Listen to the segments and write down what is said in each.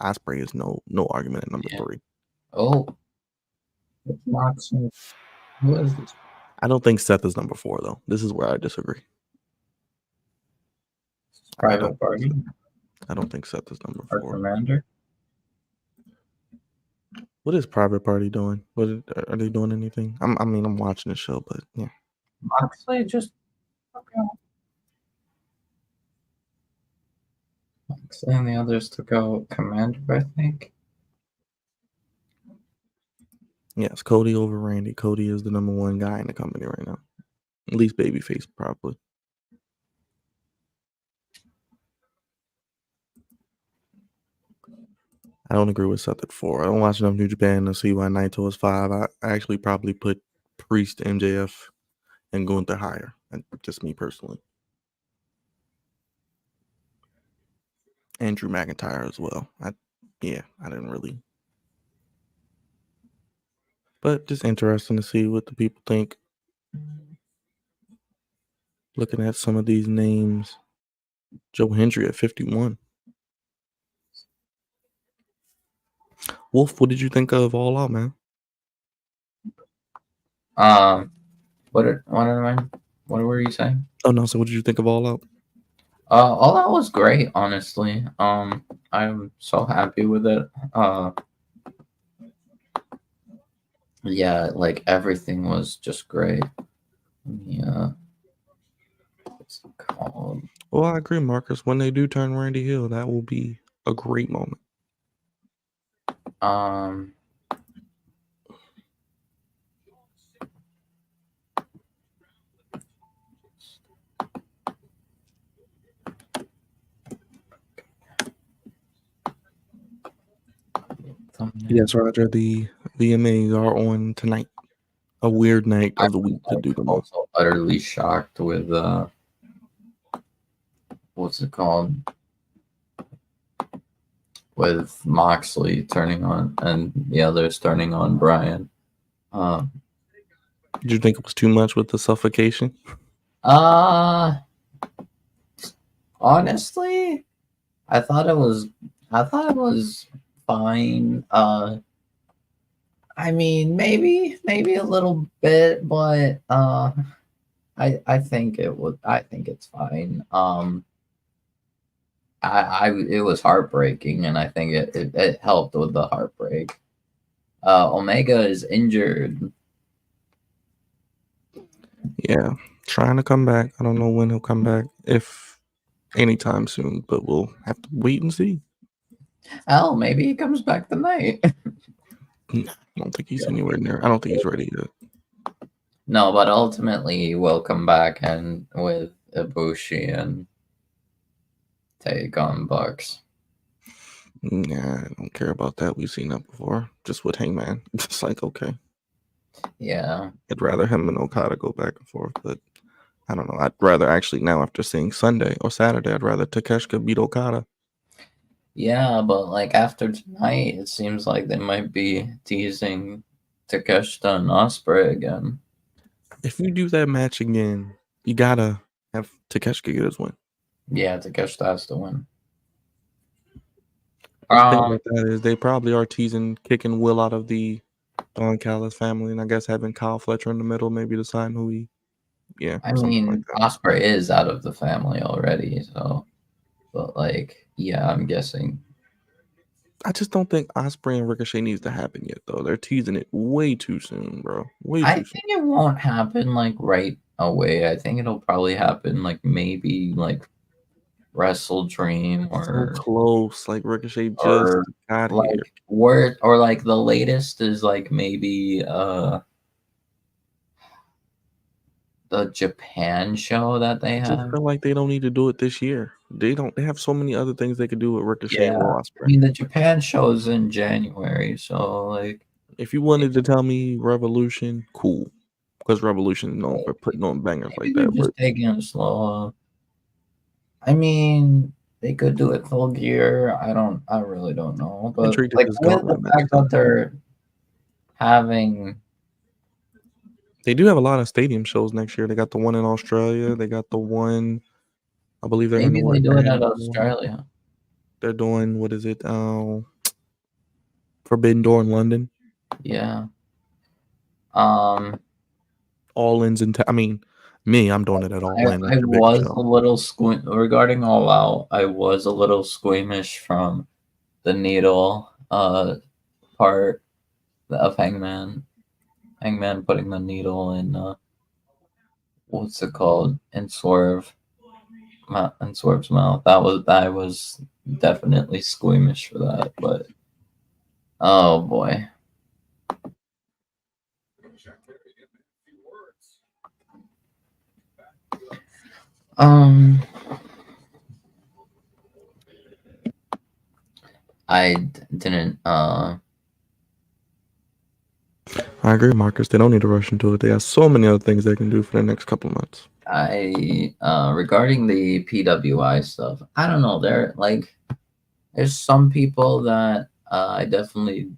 Ospreay is no argument at number 3. Oh, Moxley. Who is this? I don't think Seth is number 4 though. This is where I disagree. Private Party. I don't think Seth is number Our 4. Commander. What is Private Party doing? Are they doing anything? I'm watching the show, but yeah. Moxley just okay. Moxley and the others took out Commander, I think. Yes, Cody over Randy. Cody is the number 1 guy in the company right now. At least babyface, probably. I don't agree with Seth at 4. I don't watch enough New Japan to see why Naito is 5. I actually probably put Priest, MJF, and Gunther higher. Just me personally. And Drew McIntyre as well. I didn't really. But just interesting to see what the people think. Looking at some of these names. Joe Hendry at 51. Wolf, what did you think of All Out, man? What were you saying? Oh no, so what did you think of All Out? All Out was great, honestly. I'm so happy with it. Yeah, like everything was just great. Yeah. What's it called? Well, I agree, Marcus. When they do turn Randy Hill, that will be a great moment. Yes, Roger. The VMAs are on tonight. A weird night of the week to do them. Also utterly shocked with what's it called? With Moxley turning on and the others turning on Brian. Did you think it was too much with the suffocation? Honestly, I thought it was fine. I mean, maybe a little bit, but I think it's fine. It was heartbreaking, and I think it helped with the heartbreak. Omega is injured. Yeah, trying to come back. I don't know when he'll come back, if anytime soon, but we'll have to wait and see. Oh, maybe he comes back tonight. I don't think he's anywhere near. I don't think he's ready yet. No, but ultimately he will come back and with Ibushi and take on Bucks. Nah, I don't care about that. We've seen that before. Just with Hangman. It's like, okay. Yeah. I'd rather him and Okada go back and forth, but I don't know. I'd rather actually now, after seeing Sunday or Saturday, I'd rather Takeshita beat Okada. Yeah, but like after tonight, it seems like they might be teasing Takeshita and Ospreay again. If you do that match again, you gotta have Takeshita get his win. Yeah, Takeshita has to win. The thing about that is they probably are teasing kicking Will out of the Don Callis family, and I guess having Kyle Fletcher in the middle, maybe deciding who he. Yeah, I mean, like Ospreay is out of the family already, so. But like, yeah, I'm guessing. I just don't think Ospreay and Ricochet needs to happen yet, though. They're teasing it way too soon, bro. I think it won't happen like right away. I think it'll probably happen like maybe like Wrestle Dream or so close. Like Ricochet just got like, here. Or like the latest is like maybe the Japan show that they have. I just feel like they don't need to do it this year. They have so many other things they could do with Ricochet or Ospreay. I mean, the Japan show's in January, so like. If you wanted to tell me Revolution, cool, because Revolution is known for putting on bangers like that. Just taking it slow. I mean, they could do it Full Gear. I really don't know, but like with the fact that they're having. They do have a lot of stadium shows next year. They got the one in Australia. They got the one, I believe they're maybe going to they do it at Australia. They're doing, what is it? Forbidden Door in London. Yeah. All In's in. I mean, me, I'm doing it at All In. I was a little regarding All Out. I was a little squeamish from the needle part of Hangman putting the needle in what's it called, in Swerve's mouth. I was definitely squeamish for that, but oh boy. I didn't I agree, Marcus. They don't need to rush into it. They have so many other things they can do for the next couple of months. Regarding the PWI stuff, I don't know. There's some people that I definitely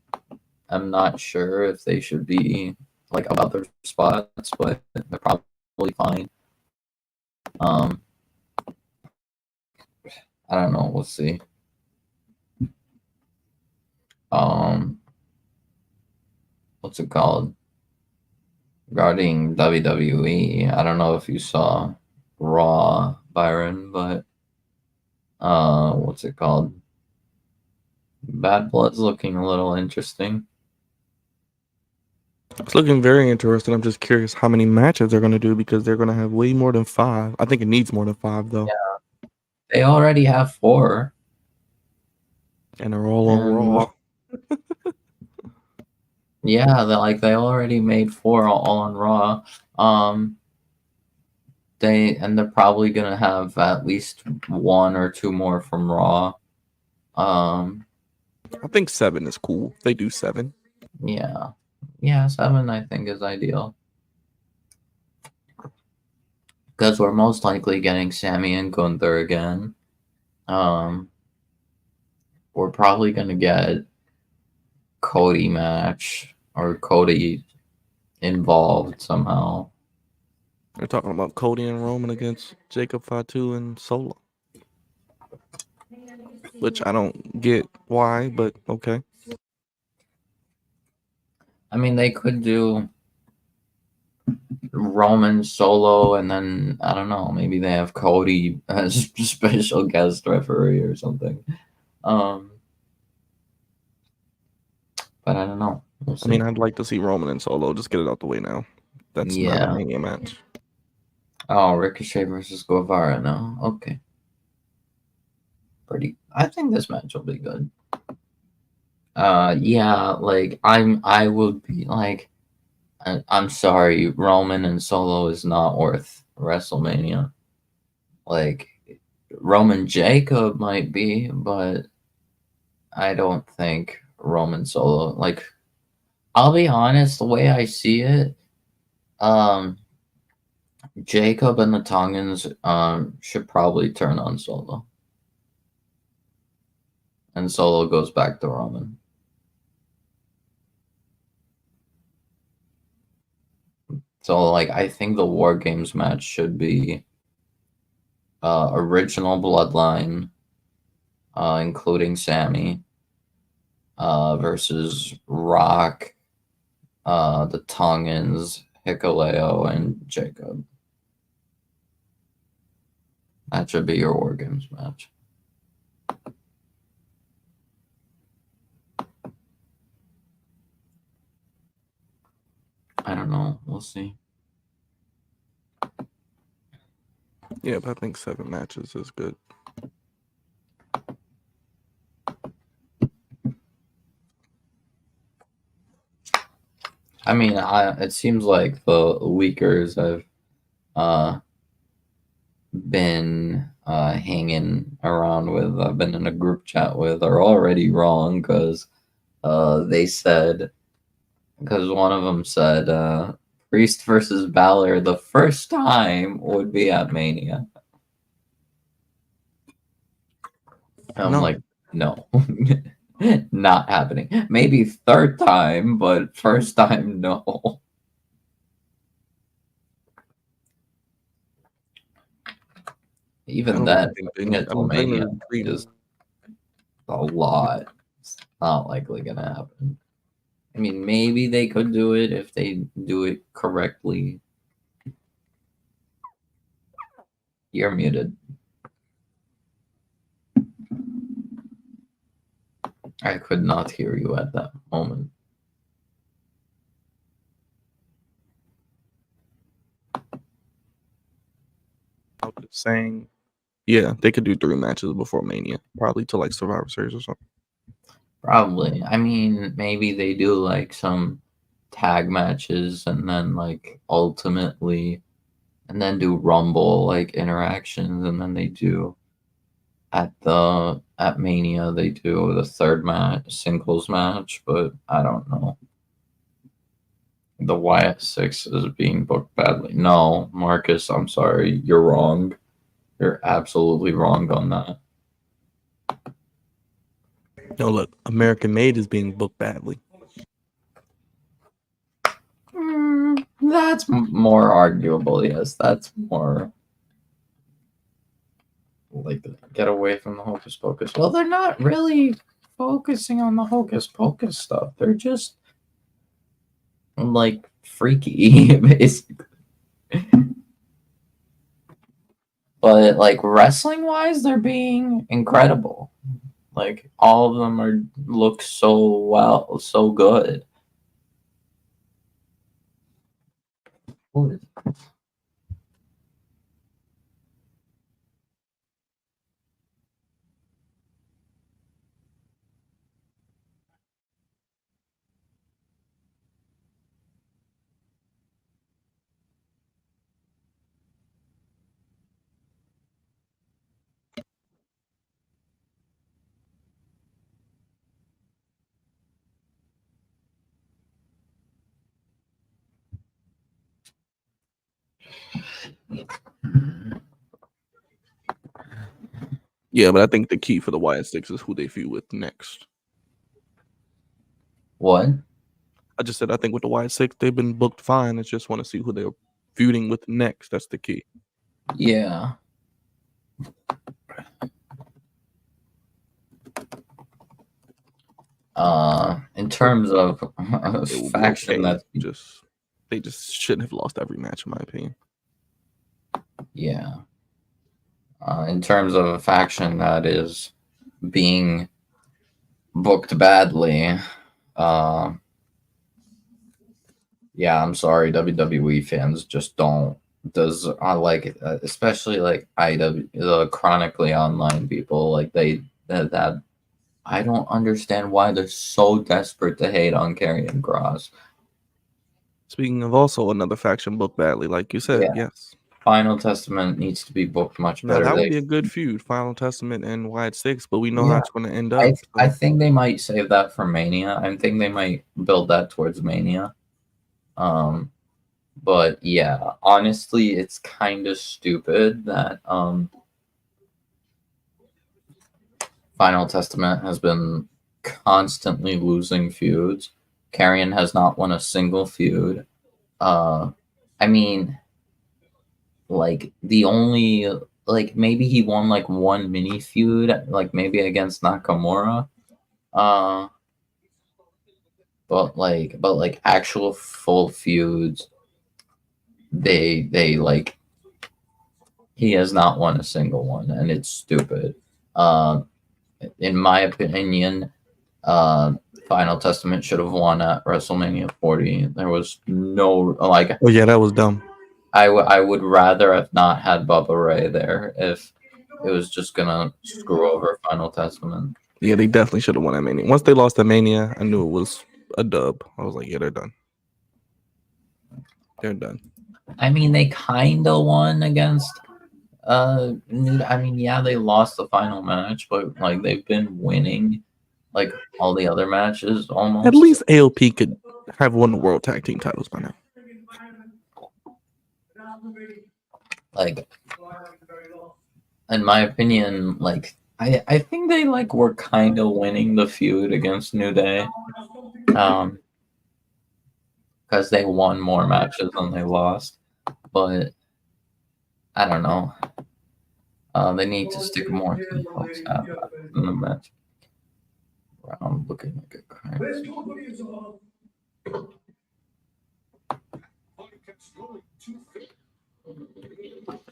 am not sure if they should be like about their spots, but they're probably fine. I don't know. We'll see. What's it called? Regarding WWE, I don't know if you saw Raw, Byron, but what's it called? Bad Blood's looking a little interesting. It's looking very interesting. I'm just curious how many matches they're going to do because they're going to have way more than 5. I think it needs more than 5, though. Yeah. They already have 4. And they're all on Raw. Yeah, they already made 4 all on Raw. They're probably going to have at least 1 or 2 more from Raw. I think 7 is cool. They do 7. Yeah. Yeah, 7 I think is ideal. Because we're most likely getting Sammy and Gunther again. We're probably going to get Cody match or Cody involved somehow. They're talking about Cody and Roman against Jacob Fatu and Solo. Which I don't get why, but okay. I mean, they could do Roman Solo, and then I don't know, maybe they have Cody as special guest referee or something. But I don't know. We'll see. I mean, I'd like to see Roman and Solo. Just get it out the way now. That's not a Mania match. Oh, Ricochet versus Guevara now. Okay. I think this match will be good. Yeah, like I would be like, I'm sorry, Roman and Solo is not worth WrestleMania. Like, Roman Jacob might be, but I don't think Roman Solo. Like, I'll be honest, the way I see it, Jacob and the Tongans should probably turn on Solo. And Solo goes back to Roman. So, like, I think the War Games match should be original Bloodline, including Sammy, versus Rock, the Tongans, Hikuleo, and Jacob. That should be your War Games match. I don't know. We'll see. Yeah, but I think 7 matches is good. I mean, it seems like the leakers I've been hanging around with, I've been in a group chat with, are already wrong because they said, because one of them said Priest versus Balor the first time would be at Mania. I'm like, no. Not happening. Maybe third time, but first time, no. Even that, Mania is a lot. It's not likely gonna happen. I mean, maybe they could do it if they do it correctly. You're muted. I could not hear you at that moment. I was saying, yeah, they could do 3 matches before Mania, probably to like Survivor Series or something. Probably. I mean, maybe they do like some tag matches and then like ultimately and then do Rumble like interactions and then they do at Mania they do the third match singles match, but I don't know. The Wyatt Six is being booked badly. No, Marcus, I'm sorry. You're wrong. You're absolutely wrong on that. No, look, American Made is being booked badly. That's more arguable, yes. That's more like get away from the hocus pocus. Well, they're not really focusing on the hocus pocus stuff. They're just like freaky, basically. But like wrestling wise, they're being incredible. Like all of them look so good. What is it? Yeah, but I think the key for the Wyatt Six is who they feud with next. What? I just said I think with the Wyatt Six, they've been booked fine. I just want to see who they're feuding with next. That's the key. Yeah. In terms of faction Okay. that's they just shouldn't have lost every match, in my opinion. yeah. In terms of a faction that is being booked badly, yeah, I'm sorry, WWE fans just don't. Does I like it, especially like IW, the chronically online people, like that. I don't understand why they're so desperate to hate on Karrion Kross. Speaking of also another faction booked badly, like you said, Yeah. yes. Final Testament needs to be booked much Now better. that would be a good feud, Final Testament and Wyatt Six, but we know Yeah. how it's going to end up. I think they might save that for Mania. I think they might build that towards Mania. But yeah, honestly, it's kind of stupid that Final Testament has been constantly losing feuds. Karrion has not won a single feud. I mean, like the only like maybe he won like one mini feud, like maybe against Nakamura. Uh, but actual full feuds, they like he has not won a single one, and it's stupid. Uh, in my opinion, uh, Final Testament should have won at WrestleMania 40. There was no like. Oh yeah, that was dumb. I would rather have not had Bubba Ray there if it was just gonna screw over Final Testament. Yeah, they definitely should have won that Mania. Once they lost that Mania, I knew it was a dub. I was like, yeah, they're done. They're done. I mean, they kind of won against. I mean, yeah, they lost the final match, but like they've been winning, like all the other matches almost. At least AOP could have won the World Tag Team titles by now. Like, in my opinion, like I think they like were kind of winning the feud against New Day, because they won more matches than they lost. But I don't know. They need to stick more to the folks in the match. around looking like a crank.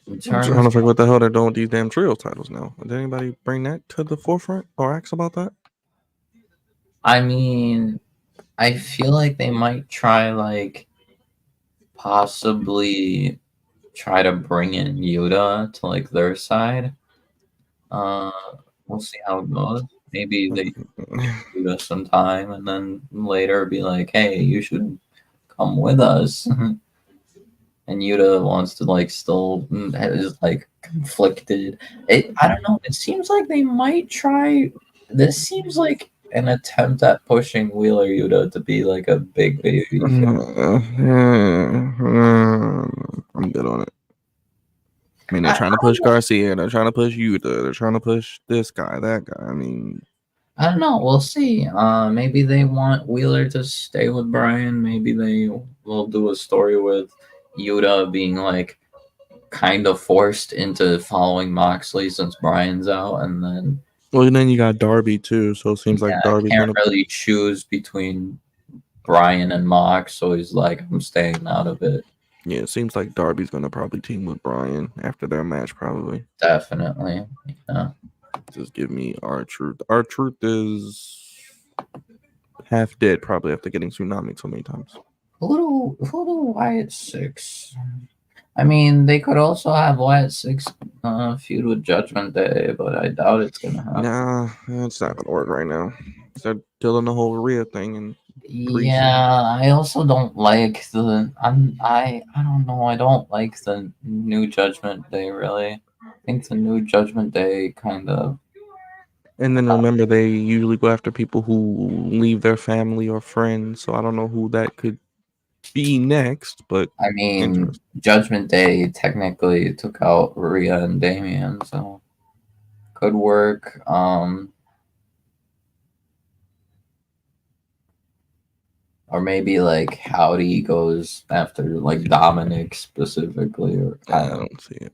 I'm trying to figure what the hell they're doing with these damn trio titles now. Did anybody bring that to the forefront or ask about that? I mean, I feel like they might try, like, possibly try to bring in Yuta to, like, their side. We'll see how it goes. Maybe they give Yuta some time and then later be like, hey, you should come with us. And Yuta wants to, like, still is, like, conflicted. I don't know. It seems like they might try. This seems like an attempt at pushing Wheeler Yuta to be like a big baby. I'm good on it. I mean, they're trying to push Garcia. They're trying to push Yuta. They're trying to push this guy, that guy. I mean, I don't know. We'll see. Maybe they want Wheeler to stay with Brian. Maybe they will do a story with Yuta being like kind of forced into following Moxley since Brian's out, and then well, and then you got Darby too. So it seems like Darby's can't gonna really choose between Brian and Mox, so he's like, I'm staying out of it. Yeah, it seems like Darby's gonna probably team with Brian after their match, probably. Definitely. Yeah. Just give me R-Truth. R-Truth is half dead, probably after getting tsunami so many times. Who do Wyatt 6? I mean, they could also have Wyatt 6 feud with Judgment Day, but I doubt it's gonna happen. Nah, it's not gonna work right now. They're doing the whole Rhea thing and yeah, I also don't like the I don't know, I don't like the New Judgment Day really. I think the New Judgment Day kind of. And then remember, they usually go after people who leave their family or friends. So I don't know who that could be next, but I mean, Judgment Day technically took out Rhea and Damian, so could work. Or maybe like Howdy goes after like Dominic specifically, or I don't see it.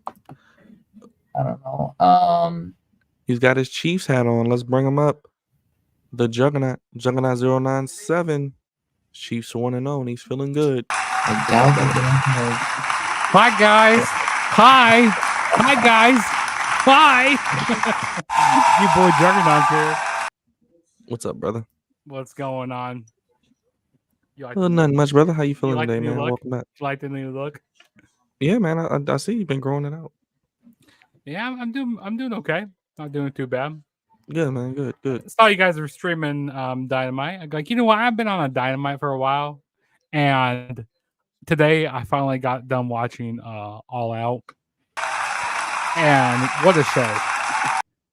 I don't know. He's got his Chiefs hat on. Let's bring him up. The Juggernaut 097. Chiefs 1-0, and he's feeling good. Hi guys. Hi. Hi guys. Hi. You boy Juggernaut here. What's up, brother? What's going on? You like nothing much, brother. How you feeling like today, man? Look? Welcome back. You like the new look? Yeah, man. I see you've been growing it out. Yeah, I'm doing okay. Not doing too bad. Good, man. Good. I saw you guys were streaming Dynamite. Like, you know what? I've been on a Dynamite for a while, and today I finally got done watching All Out, and what a show!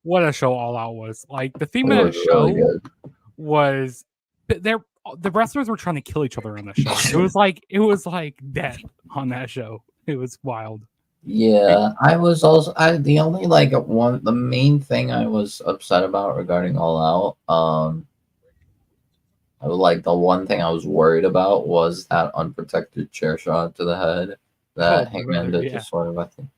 What a show All Out was. Like, the theme of the show was the wrestlers were trying to kill each other on the show. It was like death on that show. It was wild. Yeah, I was also the only the main thing I was upset about regarding All Out, the one thing I was worried about was that unprotected chair shot to the head that Hangman did to sort of, I think.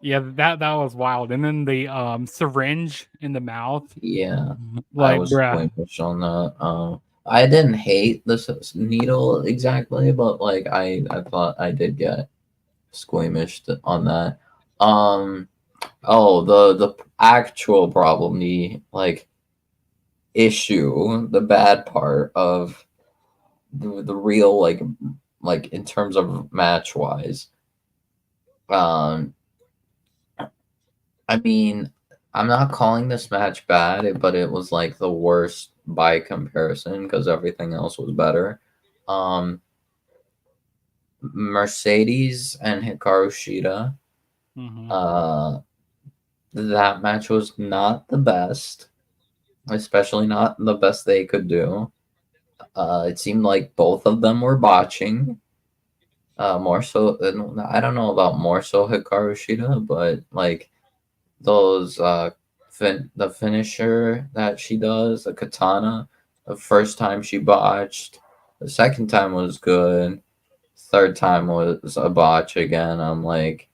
Yeah, that was wild. And then the syringe in the mouth. Yeah, I was squeamish on that. I didn't hate the needle exactly, but like I thought I did get squeamish on that. The actual problem, the issue, the bad part of the real like in terms of match wise. I mean, I'm not calling this match bad, but it was like the worst by comparison because everything else was better. Mercedes and Hikaru Shida. That match was not the best, especially not the best they could do. It seemed like both of them were botching. More so, I don't know about more so Hikaru Shida, but like those the finisher that she does, the katana, the first time she botched, the second time was good, third time was a botch again. I'm like,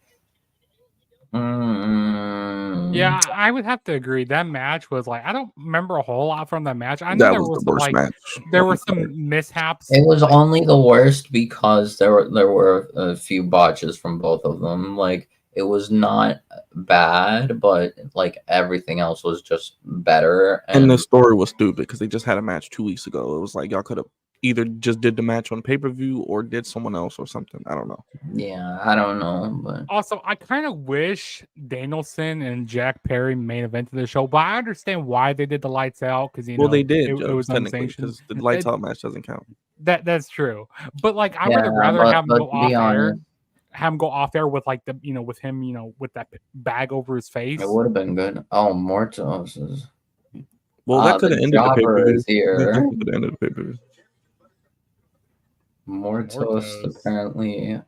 Yeah, I would have to agree. That match was like I don't remember a whole lot from that match. I know That there was was the some, worst like match. there were some mishaps. It was like, only the worst because there were a few botches from both of them. Like it was not bad, but like everything else was just better. And the story was stupid because they just had a match 2 weeks ago. It was like y'all could have either just did the match on pay-per-view or did someone else or something. I don't know. Yeah, I don't know, but Also, I kind of wish Danielson and Jack Perry main evented the show, but I understand why they did the lights out because Well, they did, it Joe, was technically, unsanctioned. because the lights out match doesn't count. That's true, but like I yeah, would rather have him but go to off be air, honest, have him go off air with like the with him with that bag over his face. it would have been good. Oh, Mortos is. Well, that could have The ended the jobber pay-per-view. is here. That could have ended the pay-per-view. Mortos apparently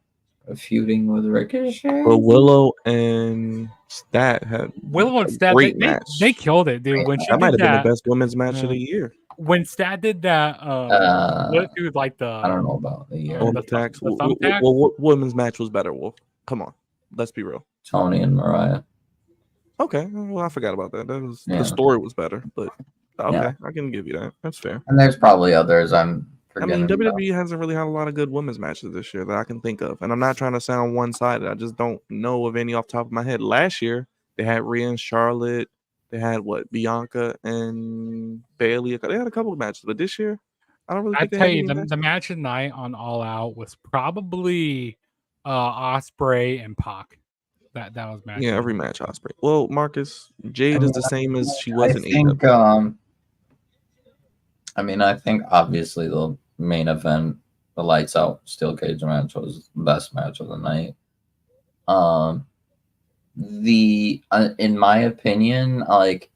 feuding with Ricochet. But Willow and Stat had Willow and a Stat, great they match. killed it, dude. When she That might did have been the that, best women's match of the year. when Stat did that, through like the I don't know about the year. On the tax. the thumbtack. Well, what women's match was better, Wolf? Come on. Let's be real. Tony and Mariah. Okay. Well, I forgot about that. Yeah. The story was better, but okay, Yeah. I can give you that. That's fair. And there's probably others I'm I mean, forgetting. about. WWE hasn't really had a lot of good women's matches this year that I can think of. And I'm not trying to sound one-sided. I just don't know of any off the top of my head. Last year, they had Rhea and Charlotte. They had, Bianca and Bailey. They had a couple of matches. But this year, I don't really I think they tell had you, any the matches. match of the night on All Out was probably Ospreay and Pac. That was match. Yeah, of the every night. match, Ospreay. Well, Marcus, Jade is the same as she was I in think, AEW. I think obviously the main event, the lights out steel cage match, was the best match of the night. In my opinion, like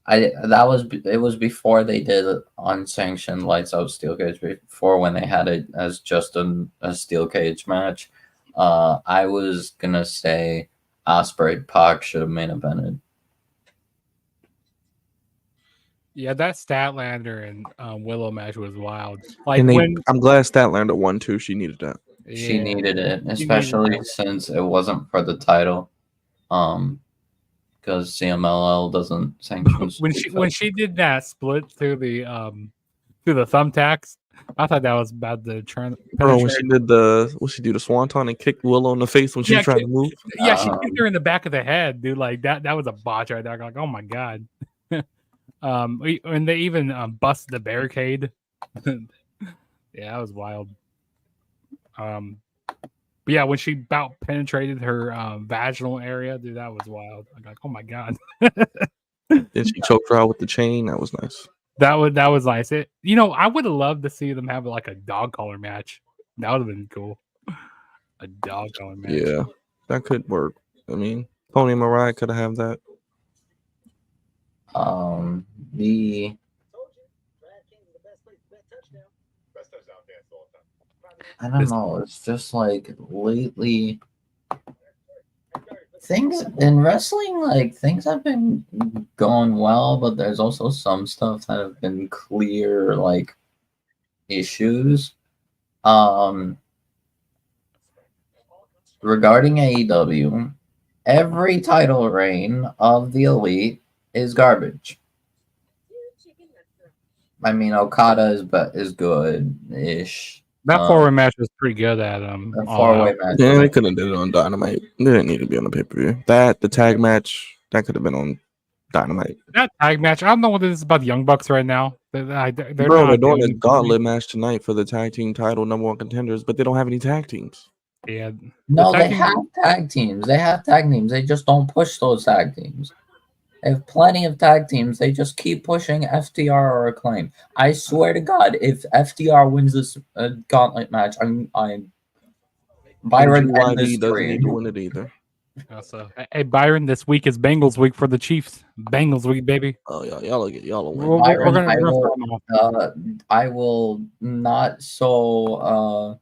it was before they did unsanctioned lights out steel cage, before when they had it as just a steel cage match. I was gonna say Ospreay Pac should have main evented. Yeah, that Statlander and Willow match was wild. Like And I'm glad Statlander won too. She needed that. She needed it, She especially needed since it wasn't for the title. Because CMLL doesn't sanction. when she did that split through the thumbtacks, I thought that was about to turn. Bro, when she did what she do, the swanton and kicked Willow in the face when she was trying to move. Yeah, she kicked her in the back of the head, dude. Like that was a botch right there. Like, oh my god. And they even busted the barricade. Yeah, that was wild. But yeah, when she about penetrated her vaginal area, dude, that was wild. I'm like, oh my god. Then she choked her out with the chain. That was nice. That was nice. I would have loved to see them have like a dog collar match. That would have been cool. A dog collar match. Yeah, that could work. I mean, Tony and Mariah could have that. I don't know. It's just like lately things in wrestling, like things have been going well, but there's also some stuff that have been clear like issues. Regarding AEW, every title reign of the Elite is garbage. I mean, Okada is good-ish. That four-way match was pretty good at The four-way match. Yeah, they couldn't have did it on Dynamite. They didn't need to be on the pay-per-view. The tag match, that could have been on Dynamite. That tag match, I don't know what it is about the Young Bucks right now. They're doing a gauntlet match tonight for the tag team title, #1 contenders, but they don't have any tag teams. Yeah. No, they have tag teams. They have tag teams. They just don't push those tag teams. They have plenty of tag teams. They just keep pushing FTR or Acclaim. I swear to God, if FTR wins this gauntlet match, I'm Byron and the doesn't need to win it either. So, hey Byron, this week is Bengals week for the Chiefs. Bengals week, baby. Oh yeah, y'all will win. I will not so.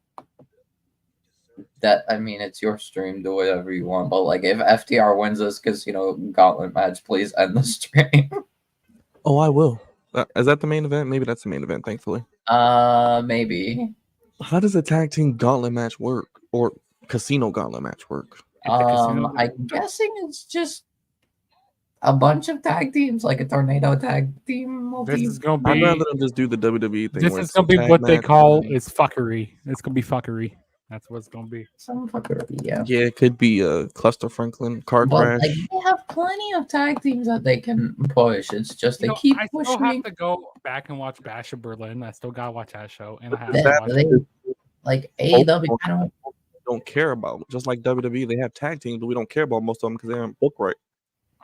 That, I mean, it's your stream, do whatever you want, but like if FTR wins this casino gauntlet match, please end the stream. Oh, I will. Is that the main event? Maybe that's the main event, thankfully. Maybe. How does a tag team gauntlet match work? Or casino gauntlet match work? At the casino. I'm guessing it's just a bunch of tag teams, like a tornado tag team. This is gonna I'd be. rather them just do the WWE thing. This Where is it's a gonna be tag what they match call and then- is fuckery. It's gonna be fuckery. That's what it's gonna be. Some fuckery, yeah. Yeah, it could be a Cluster Franklin car But crash. like they have plenty of tag teams that they can push. It's just they keep I still pushing. have to go back and watch Bash of Berlin. I still gotta watch that show, and I have That to watch. they, like AEW, I don't care about. Just like WWE, they have tag teams, but we don't care about most of them because they aren't booked right.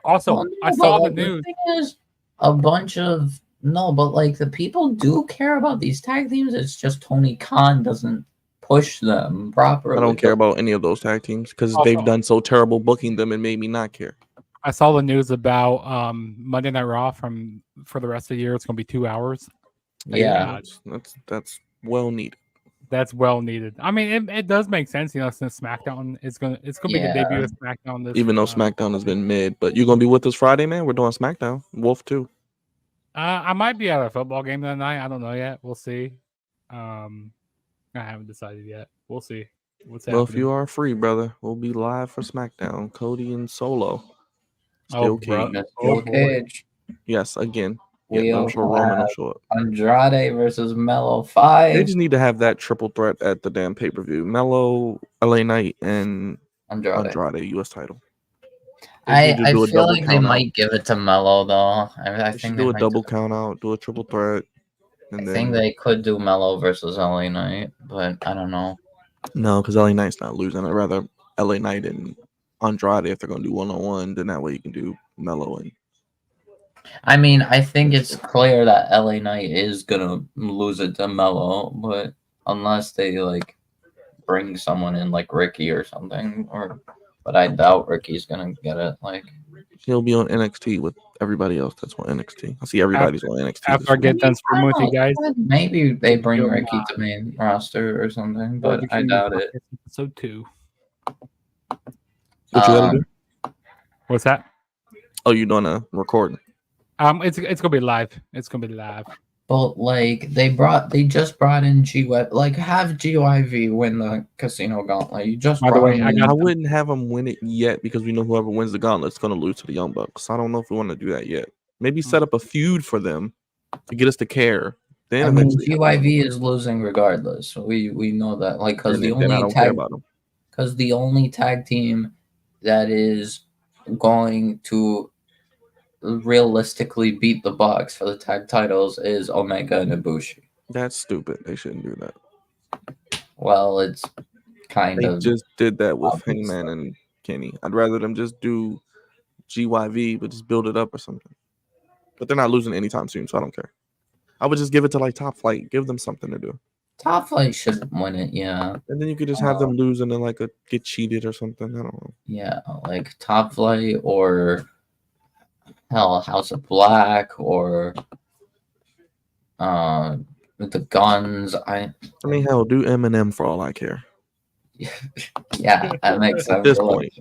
Also, Well, no, I saw but, the like, news. thing is, a bunch of but like the people do care about these tag teams. It's just Tony Khan doesn't push them properly. I don't care about any of those tag teams because Also- they've done so terrible booking them and made me not care. I saw the news about Monday Night Raw for the rest of the year. It's gonna be 2 hours. Yeah, That's well needed. That's well needed. I mean, it does make sense, since SmackDown is gonna be the debut of SmackDown. This Even though SmackDown has been mid, but you're gonna be with us Friday, man. We're doing SmackDown. Wolf too. I might be at a football game that night. I don't know yet. We'll see. I haven't decided yet. We'll see what's happening. Well, if you are free, brother, we'll be live for SmackDown. Cody and Solo. Still Cage. Steel Cage. Yes, again. We Yeah, I'm also sure Roman will have show up. Andrade versus Mello They 5. just need to have that triple threat at the damn pay per view. Mello, LA Knight, and Andrade US title. I feel like they might give it to Mello though. I think they do a double count out, do a triple threat. And I think they could do Mello versus LA Knight, but I don't know. No, because LA Knight's not losing. I'd rather LA Knight and Andrade if they're gonna do 1-on-1. Then that way you can do Mello and. I mean, I think it's clear that LA Knight is gonna lose it to Mello, but unless they like bring someone in like Ricky or something, but I doubt Ricky's gonna get it. Like he'll be on NXT with everybody else that's on NXT. I see everybody's on NXT. After I get done streaming with you guys, maybe they bring Ricky to main roster or something, but I doubt it. Episode 2. What you gotta do? What's that? Oh, you're doing a recording. It's gonna be live. It's gonna be live. But like they just brought in GYV, like have GYV win the Casino Gauntlet. You just By the way, I wouldn't have them win it yet because we know whoever wins the Gauntlet is going to lose to the Young Bucks. I don't know if we want to do that yet. Maybe set up a feud for them to get us to care. Then I mean, GYV is losing regardless. We know that, like, because the only tag team that is going to realistically beat the Bucks for the tag titles is Omega and Ibushi. That's stupid. They shouldn't do that. Well, it's kind of. They just did that with Hangman and Kenny. I'd rather them just do GYV, but just build it up or something. But they're not losing anytime soon, so I don't care. I would just give it to like Top Flight. Give them something to do. Top Flight should win it, yeah. And then you could just have them lose and then like get cheated or something. I don't know. Yeah, like Top Flight or House of Black or the Guns. I mean, hell, do Eminem for all I care. Yeah, that makes sense. At this point,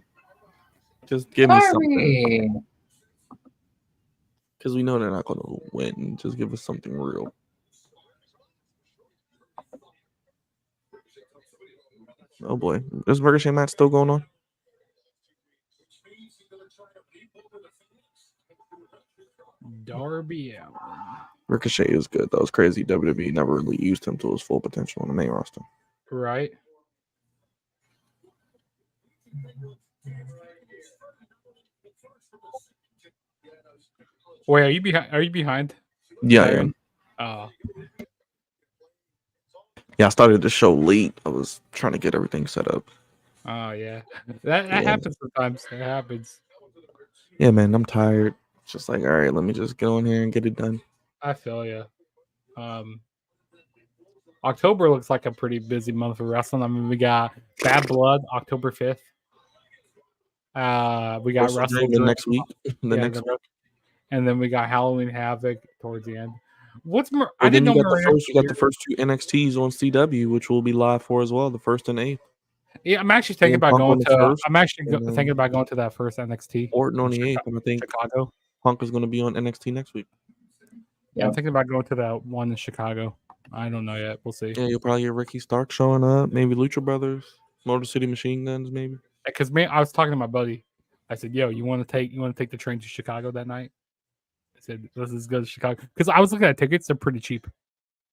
just give me something. Because we know they're not going to win. Just give us something real. Oh boy, is Ricochet match still going on? Darby Allin. Ricochet is good. That was crazy. WWE never really used him to his full potential on the main roster. Right. Wait, are you behind? Are you behind? Yeah, I am. Yeah, I started the show late. I was trying to get everything set up. Oh yeah, that happens sometimes. It happens. Yeah, man, I'm tired. Just like, all right, let me just get on here and get it done. I feel you. October looks like a pretty busy month for wrestling. I mean, we got Bad Blood October 5th. We got Wrestle the next week. And then we got Halloween Havoc towards the end. What's more? I didn't know you got the first 2 NXTs on CW, which we'll be live for as well, the 1st and 8th. Yeah, I'm actually thinking about going to. I'm actually thinking about going to that first NXT. Orton on the 8th, and I think Chicago. Punk is going to be on NXT next week. Yeah, I'm thinking about going to that one in Chicago. I don't know yet. We'll see. Yeah, you'll probably get Ricky Stark showing up. Maybe Lucha Brothers, Motor City Machine Guns, maybe. Because man, I was talking to my buddy. I said, "Yo, you want to take the train to Chicago that night?" I said, "Let's just go to Chicago." Because I was looking at tickets; they're pretty cheap.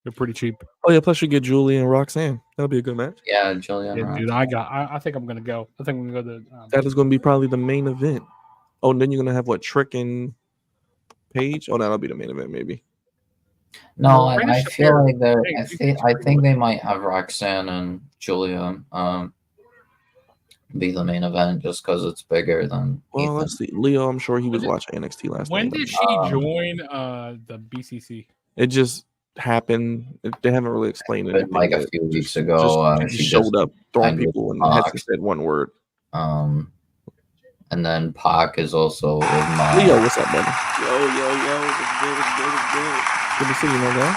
They're pretty cheap. Oh yeah, plus you get Julie and Roxanne. That'll be a good match. Yeah, Julian. Yeah, dude, I think I'm gonna go. I think I'm gonna go to. That is going to be probably the main event. Oh, and then you're going to have what, Trick and Paige? Oh, that'll be the main event, maybe. No, Brandon I Shapiro, feel like they're. hey, I you think can I think they might have Roxanne and Julia be the main event just because it's bigger than Well, Ethan. let's see. Leo, I'm sure he was watching NXT last When night. did she join the BCC? It just happened. They haven't really explained Been anything. like a yet. few weeks Just- ago, just she showed up throwing hanged with people and Pac. hasn't said one word. And then Pac is also with my Leo, what's up, buddy? Yo, what's good, what's good? Good to see you, my guy.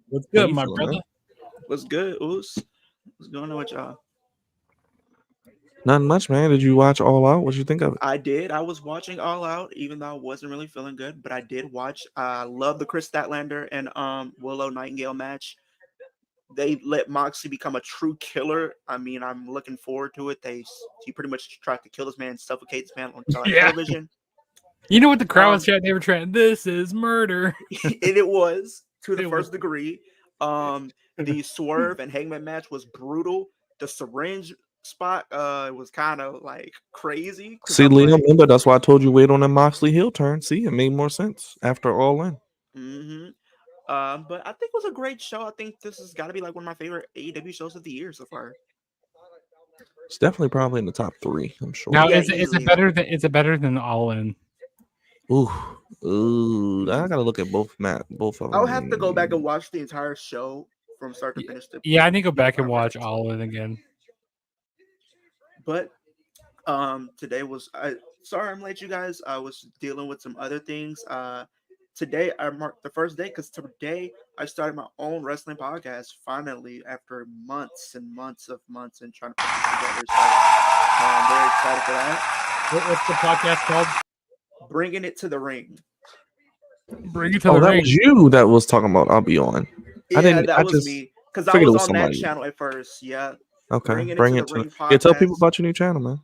What's How good, you my feeling, brother? man? What's good, Oos? What's going on with y'all? Nothing much, man. Did you watch All Out? What'd you think of it? I did. I was watching All Out, even though I wasn't really feeling good, but I did watch. I love the Chris Statlander and Willow Nightingale match. They let Moxley become a true killer. I mean, I'm looking forward to it. He pretty much tried to kill this man, suffocate this man on television. You know what the crowd was chanting? They were chanting, "This is murder." And it was to the It first was. degree. The Swerve and Hangman match was brutal. The syringe spot was kind of like crazy. See, Leo, remember that's why I told you wait on a Moxley heel turn. See, it made more sense after All In. Mm-hmm. But I think it was a great show. I think this has got to be like one of my favorite AEW shows of the year so far. It's definitely probably in the top 3, I'm sure. Now, Yeah, is it better than All In? Ooh, I gotta look at both of them. I'll have to go back and watch the entire show from start to finish. Yeah, I need to go back and watch All In again. But today was sorry I'm late, you guys. I was dealing with some other things. Today I marked the first day because today I started my own wrestling podcast finally after months and months and trying to put this together. So I'm very excited for that. What's the podcast called? Bringing It to the Ring. Bring It to the that Ring. Was you that was talking about I'll be on. Yeah, that was me because I was on that channel at first. Yeah. Okay, Bring it to the Ring podcast. Yeah, tell people about your new channel, man.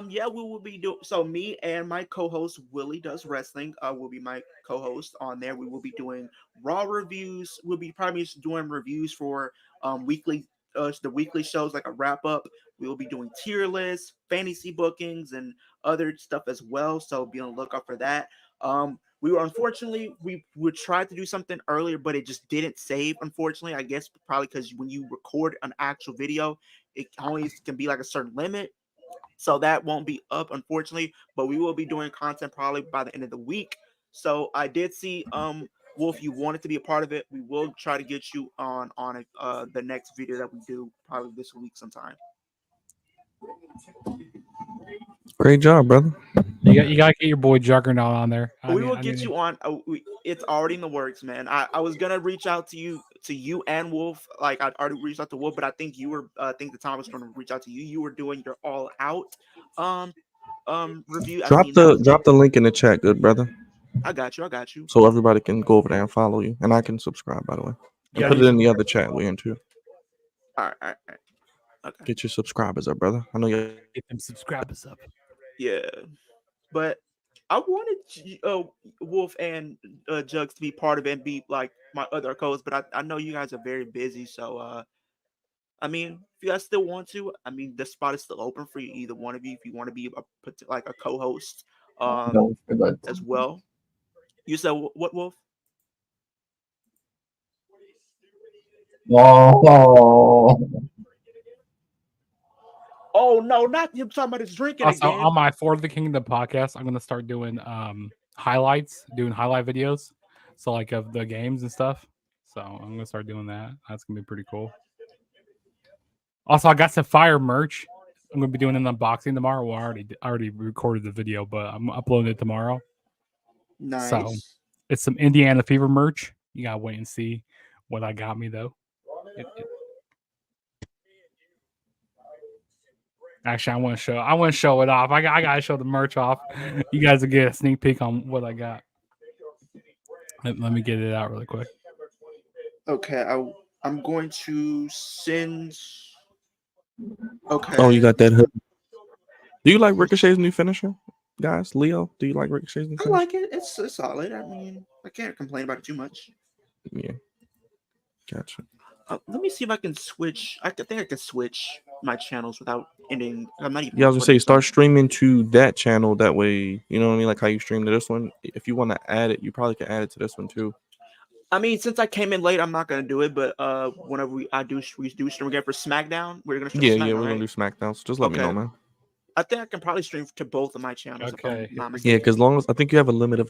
Yeah, we will be doing so. Me and my co-host Willie Does Wrestling will be my co-host on there. We will be doing Raw reviews. We'll be probably doing reviews for weekly the weekly shows, like a wrap up. We will be doing tier lists, fantasy bookings, and other stuff as well. So be on the lookout for that. We would try to do something earlier, but it just didn't save. Unfortunately, I guess probably because when you record an actual video, it only can be like a certain limit. So that won't be up, unfortunately, but we will be doing content probably by the end of the week. So I did see, Wolf, you wanted to be a part of it. We will try to get you on the next video that we do probably this week sometime. Great job, brother. You gotta get your boy Juggernaut on there. We will get you on. It's already in the works, man. I was gonna reach out to you and Wolf. Like I'd already reached out to Wolf, but I think you were. I think the time I was going to reach out to you. You were doing your All Out review. Drop the link in the chat, good brother. I got you. So everybody can go over there and follow you, and I can subscribe, by the way. And put it in the other chat we're in too. All right. Okay. Get your subscribers up, brother. I know you get them subscribers up. Yeah, but I wanted Wolf and Jugs to be part of it and be like my other co-hosts, but I know you guys are very busy, so I mean, if you guys still want to, I mean, the spot is still open for you, either one of you, if you want to be a co-host as well. You said what, Wolf? Oh no, not him talking about his drinking also, again. On my For the Kingdom podcast, I'm gonna start doing highlight videos, so like of the games and stuff. So I'm gonna start doing that. That's gonna be pretty cool. Also, I got some fire merch. I'm gonna be doing an unboxing tomorrow. Well, I already recorded the video, but I'm uploading it tomorrow. Nice. So it's some Indiana Fever merch. You gotta wait and see what I got me though. Actually, I want to show it off. I gotta show the merch off. You guys will get a sneak peek on what I got. Let me get it out really quick. Okay, I'm going to send Okay. Oh, you got that hook. Do you like Ricochet's new finisher, guys? Leo, do you like Ricochet's new I finisher? like it. It's solid. I mean, I can't complain about it too much. Yeah, gotcha. Let me see if I can switch. I think I can switch my channels without ending. I'm not even. Yeah, I was gonna say recording, start streaming to that channel. That way, you know what I mean. Like how you stream to this one. If you want to add it, you probably can add it to this one too. I mean, since I came in late, I'm not gonna do it. But whenever we do stream again for SmackDown, we're gonna stream Yeah, SmackDown, we're right? gonna do SmackDown. So just let me know, Okay. man. I think I can probably stream to both of my channels if Okay. I'm not Yeah, mistaken. because long as I think you have a limit of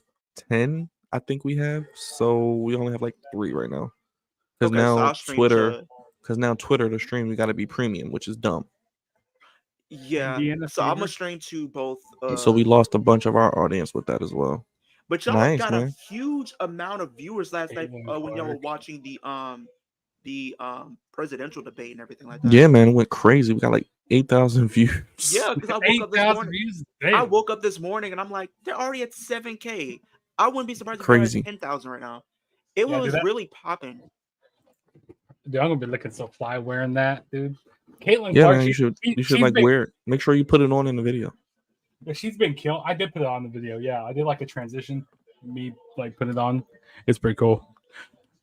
10. I think we have. So we only have like 3 right now. Because Okay, so now I'll stream Twitter, to. because now Twitter to stream, we got to be premium, which is dumb. Yeah, Indiana so I'm Fever? gonna stream to both. So we lost a bunch of our audience with that as well. But y'all Nice, got a man. huge amount of viewers last night Caitlin when y'all were Clark. watching the presidential debate and everything like that. Yeah, man, it went crazy. We got like 8,000 views. Yeah, because I woke up this 8,000 morning. views. I Damn. woke up this morning and I'm like, they're already at 7K. I wouldn't be surprised if they're Crazy. at 10,000 right now. It Yeah, was dude, really popping. Dude, I'm gonna be looking so fly wearing that, dude. Caitlin Yeah, Clark, man, you should like been, wear it. Make sure you put it on in the video. she's been killed. I did put it on the video. Yeah, I did like a transition. Me like put it on. It's pretty cool.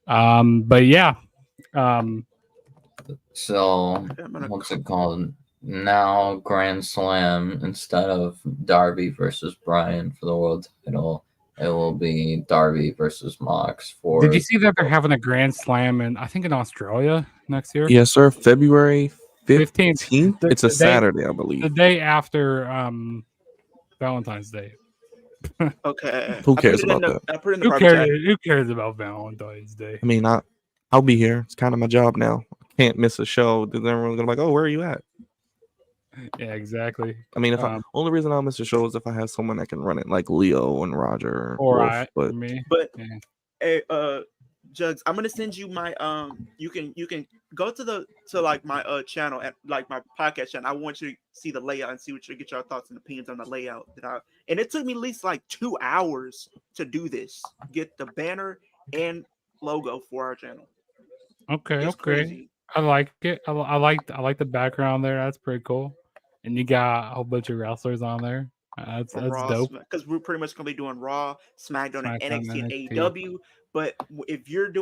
But yeah. So Okay, I'm gonna what's it called? Now Grand Slam, instead of Darby versus Bryan for the world title, it will be Darby versus Mox for. Did you see that they're having a Grand Slam in I think in Australia next year? Yes, sir. February 15th. 15th. It's a Saturday, I believe. The day after Valentine's Day. Okay. Who cares about that? I put it in the Who private chat. cares? Who cares about Valentine's Day? I mean, I'll be here. It's kind of my job now. I can't miss a show. Then everyone's gonna be like, "Oh, where are you at?" Yeah, exactly. I mean, if only reason I'll miss a show is if I have someone that can run it, like Leo and Roger or Wolf. for me. But yeah. hey, Jugs, I'm gonna send you my you can go to like my channel at like my podcast channel. I want you to see the layout and get your thoughts and opinions on the layout and it took me at least like 2 hours to do this. Get the banner and logo for our channel. Okay, It's crazy. I like it. I like the background there. That's pretty cool. And you got a whole bunch of wrestlers on there. That's dope. Because we're pretty much gonna be doing Raw, SmackDown, and NXT and NXT. AEW. But if you're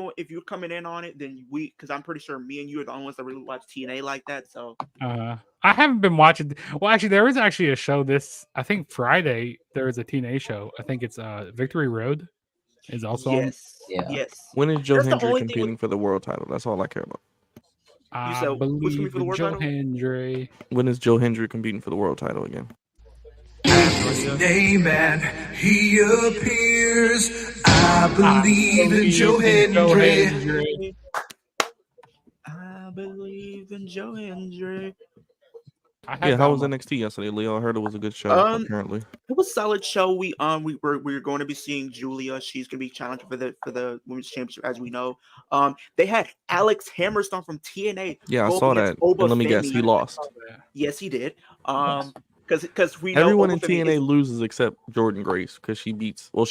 coming in on it, then because I'm pretty sure me and you are the only ones that really watch TNA like that. So I haven't been watching. Well, actually, there is actually a show I think Friday. There is a TNA show. I think it's Victory Road. Is also yes. When is Joe That's the Hendry only competing thing for the world title? That's all I care about. You said who's competing for the world Joe title? Hendry. When is Joe Hendry competing for the world title again? Name and he appears. I believe in Joe Hendry. I believe in Joe Hendry. Yeah, how was NXT yesterday, Leo? I heard it was a good show. Apparently, it was a solid show. We're going to be seeing Julia. She's going to be challenging for the women's championship, as we know. They had Alex Hammerstone from TNA. Yeah, I saw that. And let me guess, he lost. Yes, he did. Because we know everyone in TNA loses except Jordan Grace because she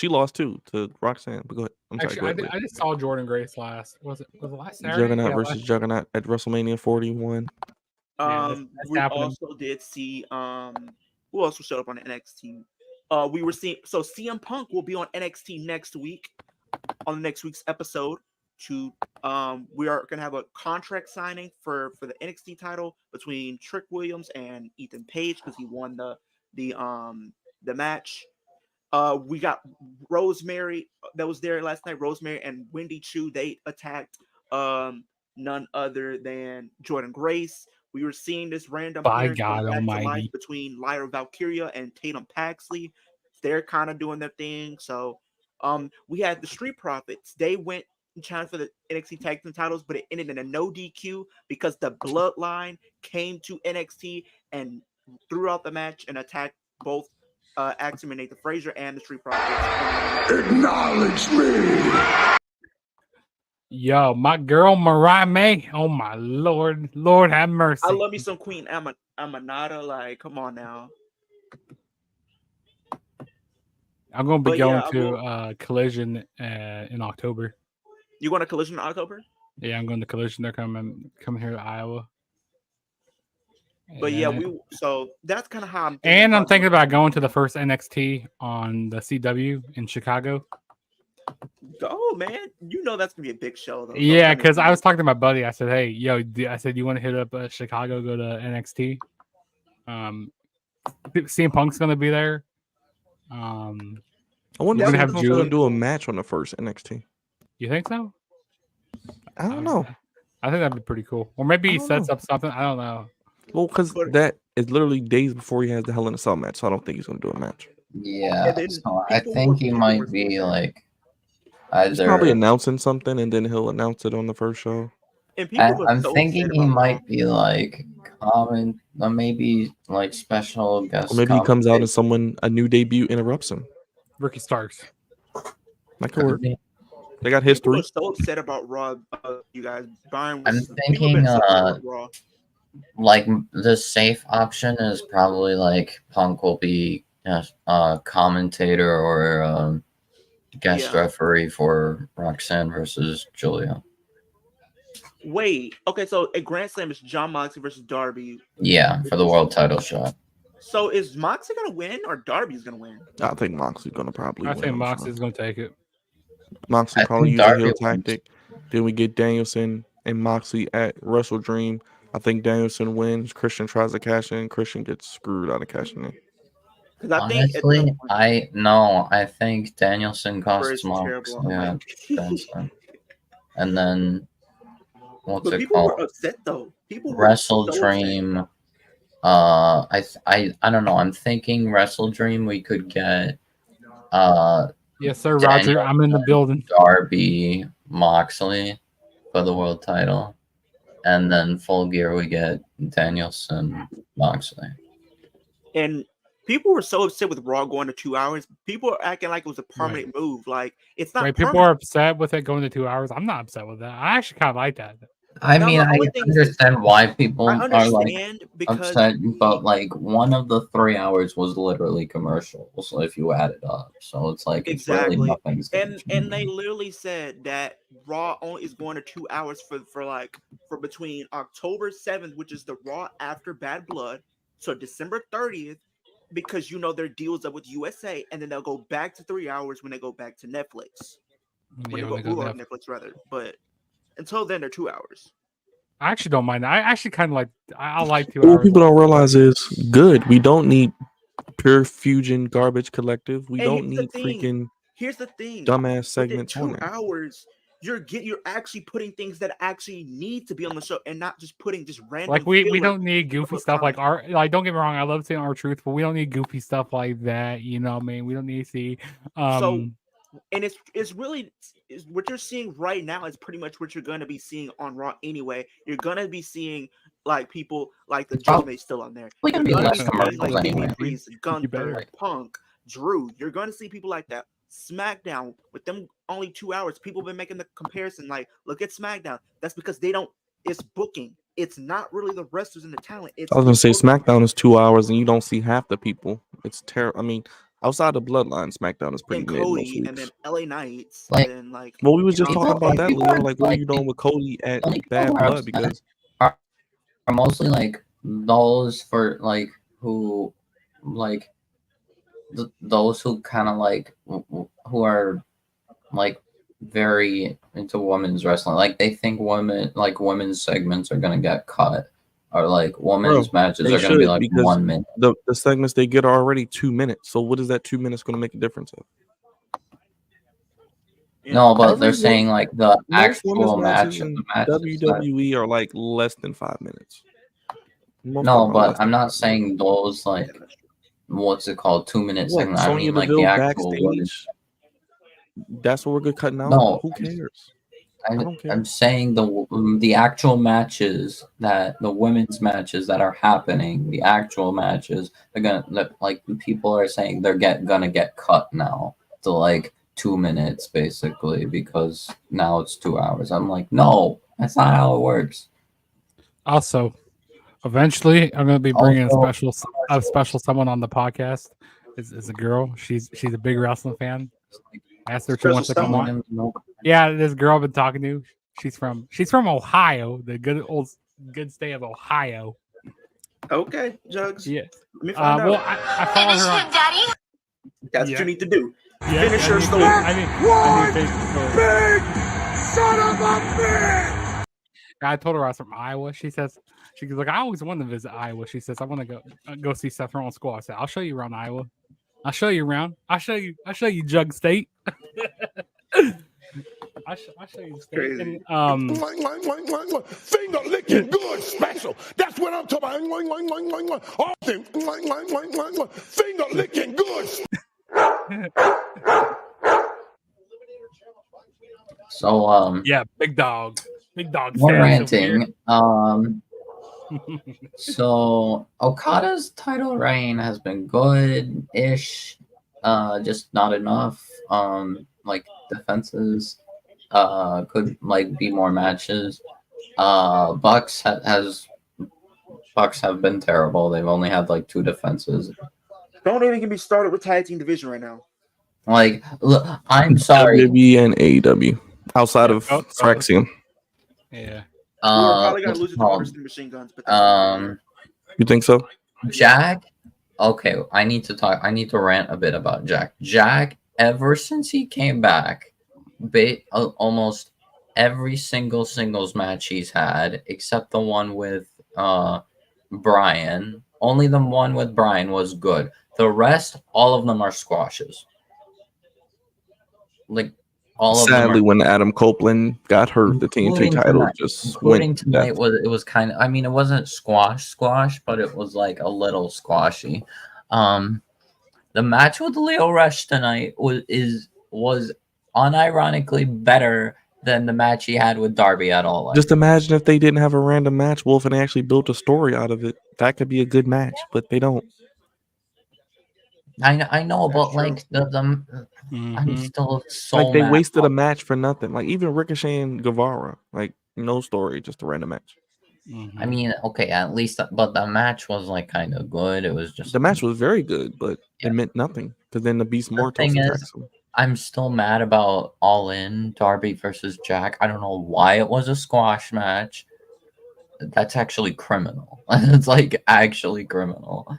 lost too to Roxanne. But go ahead. I'm sorry. Actually, I just saw Jordan Grace last. Was it last Saturday? Juggernaut versus Juggernaut at WrestleMania 41. We also did see who else will show up on NXT? We were seeing CM Punk will be on NXT next week on the next week's episode. We are gonna have a contract signing for the NXT title between Trick Williams and Ethan Page because he won the match. We got Rosemary that was there last night. Rosemary and Wendy Chu, they attacked none other than Jordan Grace. We were seeing this random match between Lyra Valkyria and Tatum Paxley. They're kind of doing their thing. So we had the Street Profits. They went and challenged for the NXT Tag Team titles, but it ended in a no DQ because the Bloodline came to NXT and threw out the match and attacked both Axiom and Nathan Frazier and the Street Profits. Acknowledge me. Yo, my girl Mariah May. Oh my Lord, Lord have mercy. I love me some Queen Amanada. Like, come on now. I'm gonna be going to Collision in October. You going to Collision in October? Yeah, I'm going to Collision. They're coming here to Iowa. But yeah, And- so that's kind of how I'm thinking. And I'm about thinking doing about going to the first NXT on the CW in Chicago. Oh man, you know that's gonna be a big show though. Don't Yeah, tell me because it's I was talking to my buddy. I said, "Hey, yo," I said, "You want to hit up Chicago? Go to NXT." CM Punk's gonna be there. I wonder We're if gonna CM have Punk's gonna Jude. do a match on the first NXT. You think so? I don't know. I think that'd be pretty cool. Or maybe he I don't sets know. up something. I don't know. Well, because But- that is literally days before he has the Hell in a Cell match, so I don't think he's gonna do a match. Yeah, And then so I people think he were might be saying- like He's probably either. announcing something, and then he'll announce it on the first show. And people were I'm so thinking upset he about might be like comment, maybe like special guest. Or maybe he comes out and commentator. a new debut interrupts him. Ricky Starks. That could work. Could be. They got People history. were so upset about Raw. You guys, Brian I'm was. People have thinking, been so upset about Raw. Like the safe option is probably like Punk will be a commentator or guest Yeah. referee for Roxanne versus Julia. Wait, okay, so a Grand Slam is John Moxley versus Darby. Yeah, for the world title shot. So is Moxley gonna win or Darby's gonna win? I think Moxley's gonna probably I win. think I'm Moxley's sure. gonna take it. Moxley I probably think use a Darby heel wins. tactic. Then we get Danielson and Moxley at Wrestle Dream. I think Danielson wins. Christian tries to cash in. Christian gets screwed out of cashing in. Because I think at Honestly, some point, I think Danielson costs First terrible. Moxley. Yeah, Danielson. And then what's but it people called? were upset though. People were Wrestle so upset. Dream. I don't know. I'm thinking Wrestle Dream. We could get Yes, sir, Roger. I'm in the building. Darby Moxley for the world title, and then Full Gear we get Danielson Moxley. And people were so upset with Raw going to 2 hours. People are acting like it was a permanent move. Like it's not. Right, people are upset with it going to 2 hours. I'm not upset with that. I actually kind of like that. I No, mean, the I only thing is- understand why people I are like understand because upset, but like one of the 3 hours was literally commercials. If you add it up, so it's like it's Exactly. really nothing's gonna and they change. literally said that Raw only is going to 2 hours for between October 7th, which is the Raw after Bad Blood, so December 30th, because their deals up with USA, and then they'll go back to 3 hours when they go back to Netflix. When Yeah, they go Netflix rather, but until then they're 2 hours. I actually don't mind. I actually kind of like. I like 2 What hours. people don't realize is good. We don't need pure fusion garbage collective. We And don't here's the need thing. freaking Here's the thing. dumbass Within segments on 2 there. hours, you're actually putting things that actually need to be on the show, and not just putting just random. Like we filler don't need goofy of stuff like comments. don't get me wrong, I love seeing R-Truth, but we don't need goofy stuff like that. You know what I mean? We don't need to see And it's really what you're seeing right now is pretty much what you're going to be seeing on Raw anyway. You're going to be seeing like people like the Judgment still on there. We're You're gonna be going to less be seeing commercials like anyway. Damien Priest, Gunther, better. Punk, Drew. You're going to see people like that. SmackDown with them only 2 hours. People have been making the comparison like, look at SmackDown. That's because they don't. It's booking. It's not really the wrestlers and the talent. It's I was gonna say booking. SmackDown is 2 hours and you don't see half the people. It's terrible. I mean, outside the Bloodline, SmackDown is pretty and mid most Cody, and weeks. then LA Knights, Like- and then like. Well, we was just People- talking about that, people Leo. are Like, what are like- you doing with Cody at Only Bad people are Blood? upset. Because Are mostly like those for like who like those who kind of like who are like very into women's wrestling. Like they think women's segments are gonna get cut, or like women's matches they are gonna be should, like because 1 minute. the segments they get are already 2 minutes. So what is that 2 minutes going to make a difference of? No, but Every they're saying like the Most actual women's match matches of in the matches. that- WWE are like less than 5 minutes. Most No, of them are but less I'm than not 5 minutes. saying those like what's it called 2 minute What, segment. I Sonya mean like the Deville actual backstage? women's. That's what we're good cutting out. No. Who cares? I don't care. I'm saying the actual matches that the women's matches that are happening, the actual matches, they're gonna like people are saying they're gonna get cut now to like 2 minutes basically because now it's 2 hours. I'm like, no, that's not how it works. Also, eventually, I'm going to be bringing Also- a special someone on the podcast. Is a girl. She's a big wrestling fan. I asked her if she wants to come on. Yeah, this girl I've been talking to. She's from Ohio, the good state of Ohio. Okay, Jugs. Yeah. Let me find Well, out. I follow her on. Daddy. That's Yeah. what you need to do. Yeah, Finish I your need to- story. I need to finish the story. Big son of a bitch! I told her I was from Iowa. She says, she goes like, I always wanted to visit Iowa. She says, I want to go see Seth Rollins' school. I said, I'll show you around Iowa. I'll show you around. I'll show you Jug State. I'll show you the state. Crazy. And, Finger licking good special. That's what I'm talking about. All things. Finger licking good. So yeah, big dog more status over ranting. So Okada's title reign has been good-ish, just not enough. Like defenses, could like be more matches. Bucks have been terrible. They've only had like 2 defenses. Don't even get me started with tag team division right now. Like, look, I'm sorry. WWE and AEW outside of oh. Fraxium. here. We're probably gonna What's lose it it to Motor called? City Machine Guns, but that's You think so? Jack. Okay, I need to rant a bit about Jack. Jack, ever since he came back, almost every single singles match he's had, except the one with Brian. Only the one with Brian was good. The rest, all of them are squashes. Like all of them. Sadly, when Adam Copeland got hurt, the TNT Including title tonight. just Including went to tonight death. it was kind of, I mean, it wasn't squash, but it was like a little squashy. The match with Leo Rush tonight was unironically better than the match he had with Darby at All Out. Just imagine if they didn't have a random match, Wolf, and they actually built a story out of it. That could be a good match, but they don't. I know, That's but true. like I'm still so Like they mad. wasted a match for nothing. Like even Ricochet and Guevara, like no story, just a random match. I mean, okay, at least, but the match was like kind of good. It was just The match was very good, but it meant nothing because then the Beast Mortos thing is, attacks him. I'm still mad about All In Darby versus Jack. I don't know why it was a squash match. That's actually criminal. It's like actually criminal.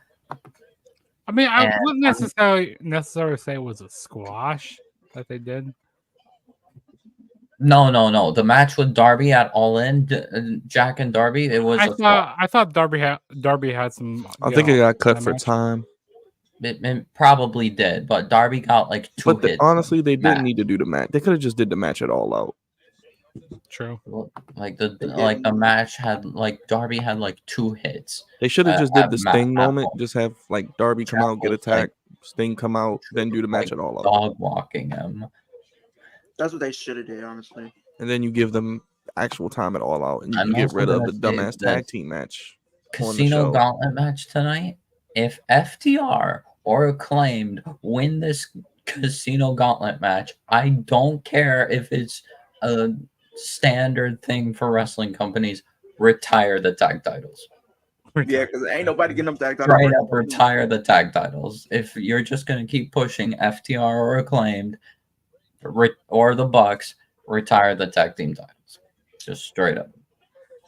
I mean, I And wouldn't necessarily say it was a squash that they did. No. The match with Darby at All In, Jack and Darby, it was. I thought Darby had some. I think it got cut for match. time. It probably did, but Darby got like 2 But hits. honestly, they match. didn't need to do the match. They could have just did the match at All Out. True. Like the match had like Darby had like 2 hits. They should have just did the Sting at moment. home. Just have like Darby come out, get was, attacked, Sting come out, then do the match at All Out. Dog walking him. That's what they should have did, honestly. And then you give them actual time at All Out, and you I'm can get also rid of gonna the say dumbass that tag team match on the Casino show. Gauntlet match tonight. If FTR or Acclaimed win this Casino Gauntlet match, I don't care if it's a standard thing for wrestling companies. Retire the tag titles. Yeah, because ain't nobody getting them tag titles. Straight up retire the tag titles. If you're just gonna keep pushing FTR or Acclaimed or the Bucks, retire the tag team titles. Just straight up.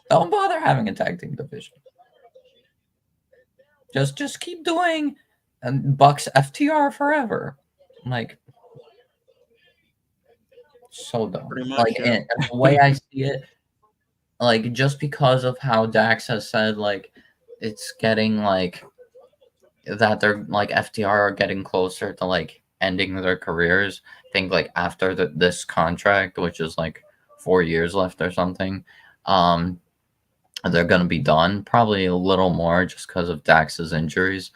Don't bother having a tag team division. Just keep doing Bucks FTR forever. Like so dumb. Pretty much, Like yeah. and the way I see it, like just because of how Dax has said, like it's getting like that they're like FTR are getting closer to like ending their careers. I think like after this contract, which is like 4 years left or something, they're gonna be done. Probably a little more just because of Dax's injuries.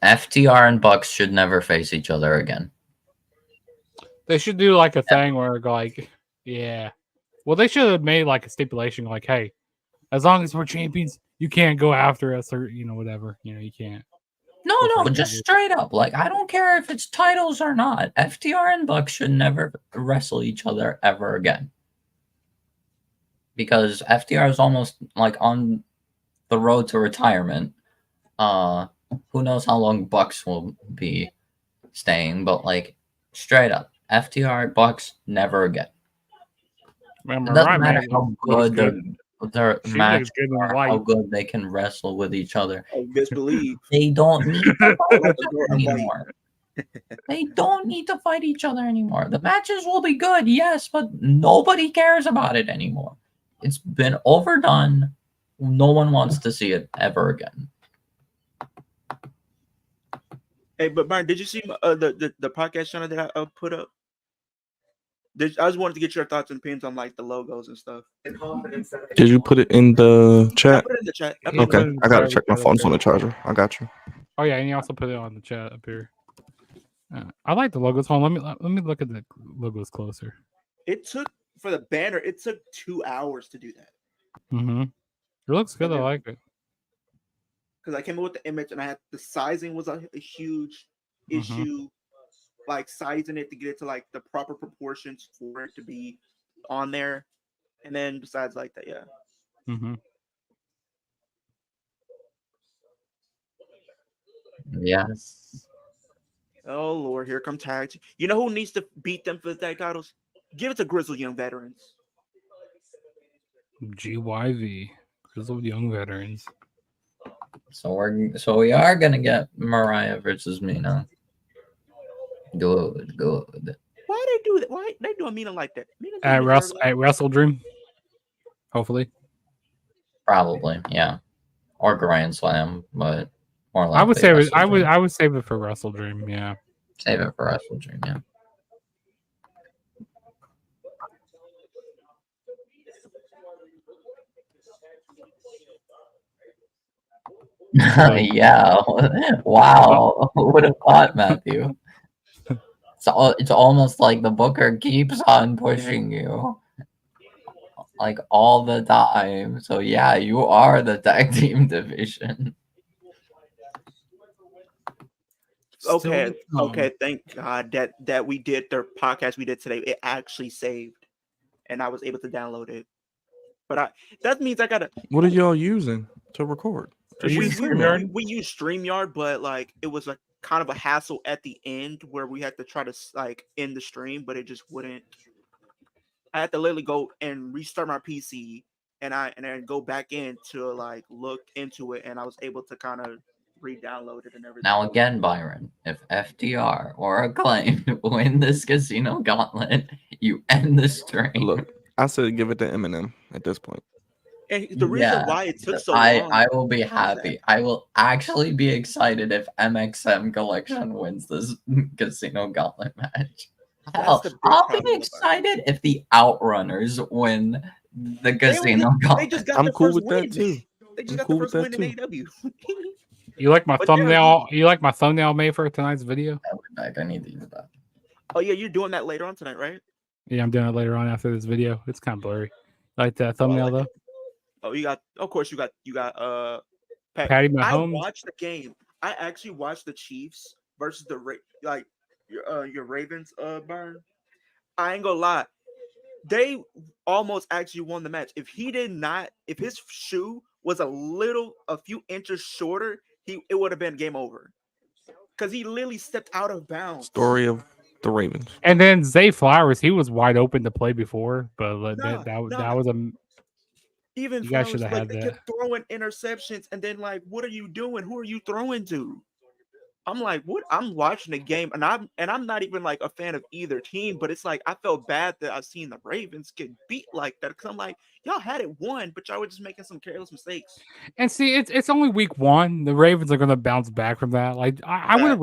FTR and Bucks should never face each other again. They should do like a thing where like, yeah. Well, they should have made like a stipulation like, hey, as long as we're champions, you can't go after us or whatever. You can't. No, just straight up. Like, I don't care if it's titles or not. FTR and Bucks should never wrestle each other ever again. Because FTR is almost like on the road to retirement. Who knows how long Bucks will be staying, but like straight up, FTR Bucks never again. Man, It doesn't Mariah matter May how was good their She matches looks good in are how white. good they can wrestle with each other. Oh, best believe. They don't need to I fight like each the girl other in white. anymore. They don't need to fight each other anymore. The matches will be good, yes, but nobody cares about it anymore. It's been overdone. No one wants to see it ever again. Hey, but Brian, did you see the podcast channel that I put up? I just wanted to get your thoughts and opinions on like the logos and stuff. Did you put it in the I chat? put it in the chat. Yeah, Okay, put it in I gotta the check my chat phone. up It's on the charger. I got you. Oh yeah, and you also put it on the chat up here. I like the logos. Hold on, let me look at the logos closer. It took for the banner. It took 2 hours to do that Mm-hmm. It looks good. I Okay. like it. because I came up with the image and I had the sizing was a huge issue, like sizing it to get it to like the proper proportions for it to be on there. And then besides like that, yeah. Mm-hmm. Yes. Oh Lord, here come tags. You know who needs to beat them for the tag titles? Give it to Grizzled Young Veterans. GYV, Grizzled Young Veterans. So we are gonna get Mariah versus Mina. Good. Why they do that? Why they do a Mina like that? Mina At Wrestle Dream. Hopefully. Probably, yeah. Or Grand Slam, but more likely I would save it. Wrestle Dream. I would save it for Wrestle Dream. Yeah. Save it for Wrestle Dream, yeah. Yeah. Wow. Who would have thought, Matthew? It's almost like the booker keeps on pushing you. Like all the time. So yeah, you are the tag team division. Okay, thank God that we did the podcast we did today. It actually saved, and I was able to download it. But that means I gotta. What are y'all using to record? Are you use StreamYard. We use StreamYard, but like it was a kind of a hassle at the end where we had to try to like end the stream, but it just wouldn't. I had to literally go and restart my PC and then go back in to like look into it, and I was able to kind of re-download it and everything. Now again, Byron, if FTR or Acclaimed win this casino gauntlet, you end the stream. Look, I said give it to Eminem at this point. And the reason why it took so long, I will be happy. I will actually be excited if MXM Collection wins this casino gauntlet match. Hell, I'll be excited if the Outrunners win the casino gauntlet. They just got I'm the cool first with win. that too. They just I'm got cool the with first that win in too. AEW. You like my But thumbnail? You like my thumbnail made for tonight's video? I need to use that. Oh yeah, you're doing that later on tonight, right? Yeah, I'm doing it later on after this video. It's kind of blurry. Like that thumbnail though. Oh, you got. Of course, you got. Patty I Mahomes. watched the game. I actually watched the Chiefs versus your Ravens. Burn. I ain't gonna lie. They almost actually won the match. If his shoe was a few inches shorter, it would have been game over. Because he literally stepped out of bounds. Story of the Ravens. And then Zay Flowers, he was wide open to play before, but that was a. Even you guys Flowers, should have like had they that. kept throwing interceptions, and then like, what are you doing? Who are you throwing to? I'm like, what? I'm watching the game, and I'm not even like a fan of either team, but it's like I felt bad that I've seen the Ravens get beat like that because I'm like, y'all had it won, but y'all were just making some careless mistakes. And see, it's only week one. The Ravens are going to bounce back from that. Like I would have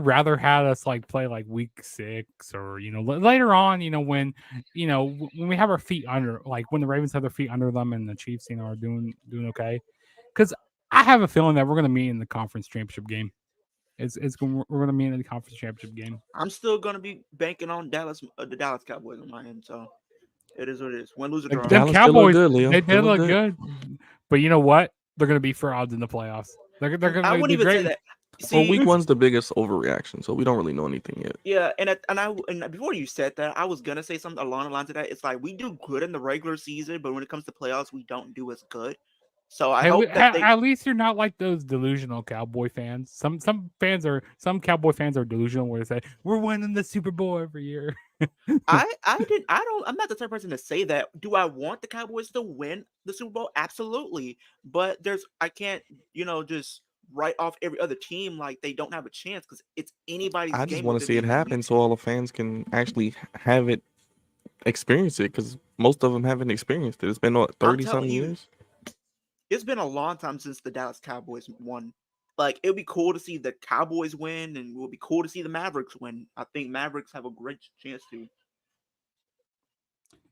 rather had us like play like week 6 or later on. When we have our feet under, like when the Ravens have their feet under them and the Chiefs are doing okay. Because I have a feeling that we're going to meet in the conference championship game. We're going to meet in the conference championship game. I'm still going to be banking on the Dallas Cowboys on my end, so it is what it is. Win, lose, or draw. Them Cowboys, they did look good. But you know what? They're going to be frauds in the playoffs. They're going to. I wouldn't even say that. See, well, week one's the biggest overreaction, so we don't really know anything yet. Yeah, and before you said that, I was gonna say something along the lines of that. It's like we do good in the regular season, but when it comes to playoffs, we don't do as good. So I Hey, hope that they. at least you're not like those delusional Cowboy fans. Some Cowboy fans are delusional where they say we're winning the Super Bowl every year. I'm not the type of person to say that. Do I want the Cowboys to win the Super Bowl? Absolutely. But I can't, just write off every other team like they don't have a chance because it's anybody's I game. just want to with see it being in the happen so all the fans can actually have it, experience it, because most of them haven't experienced it. It's been what, 30 telling something you, years. It's been a long time since the Dallas Cowboys won. Like, it would be cool to see the Cowboys win, and it would be cool to see the Mavericks win. I think Mavericks have a great chance to.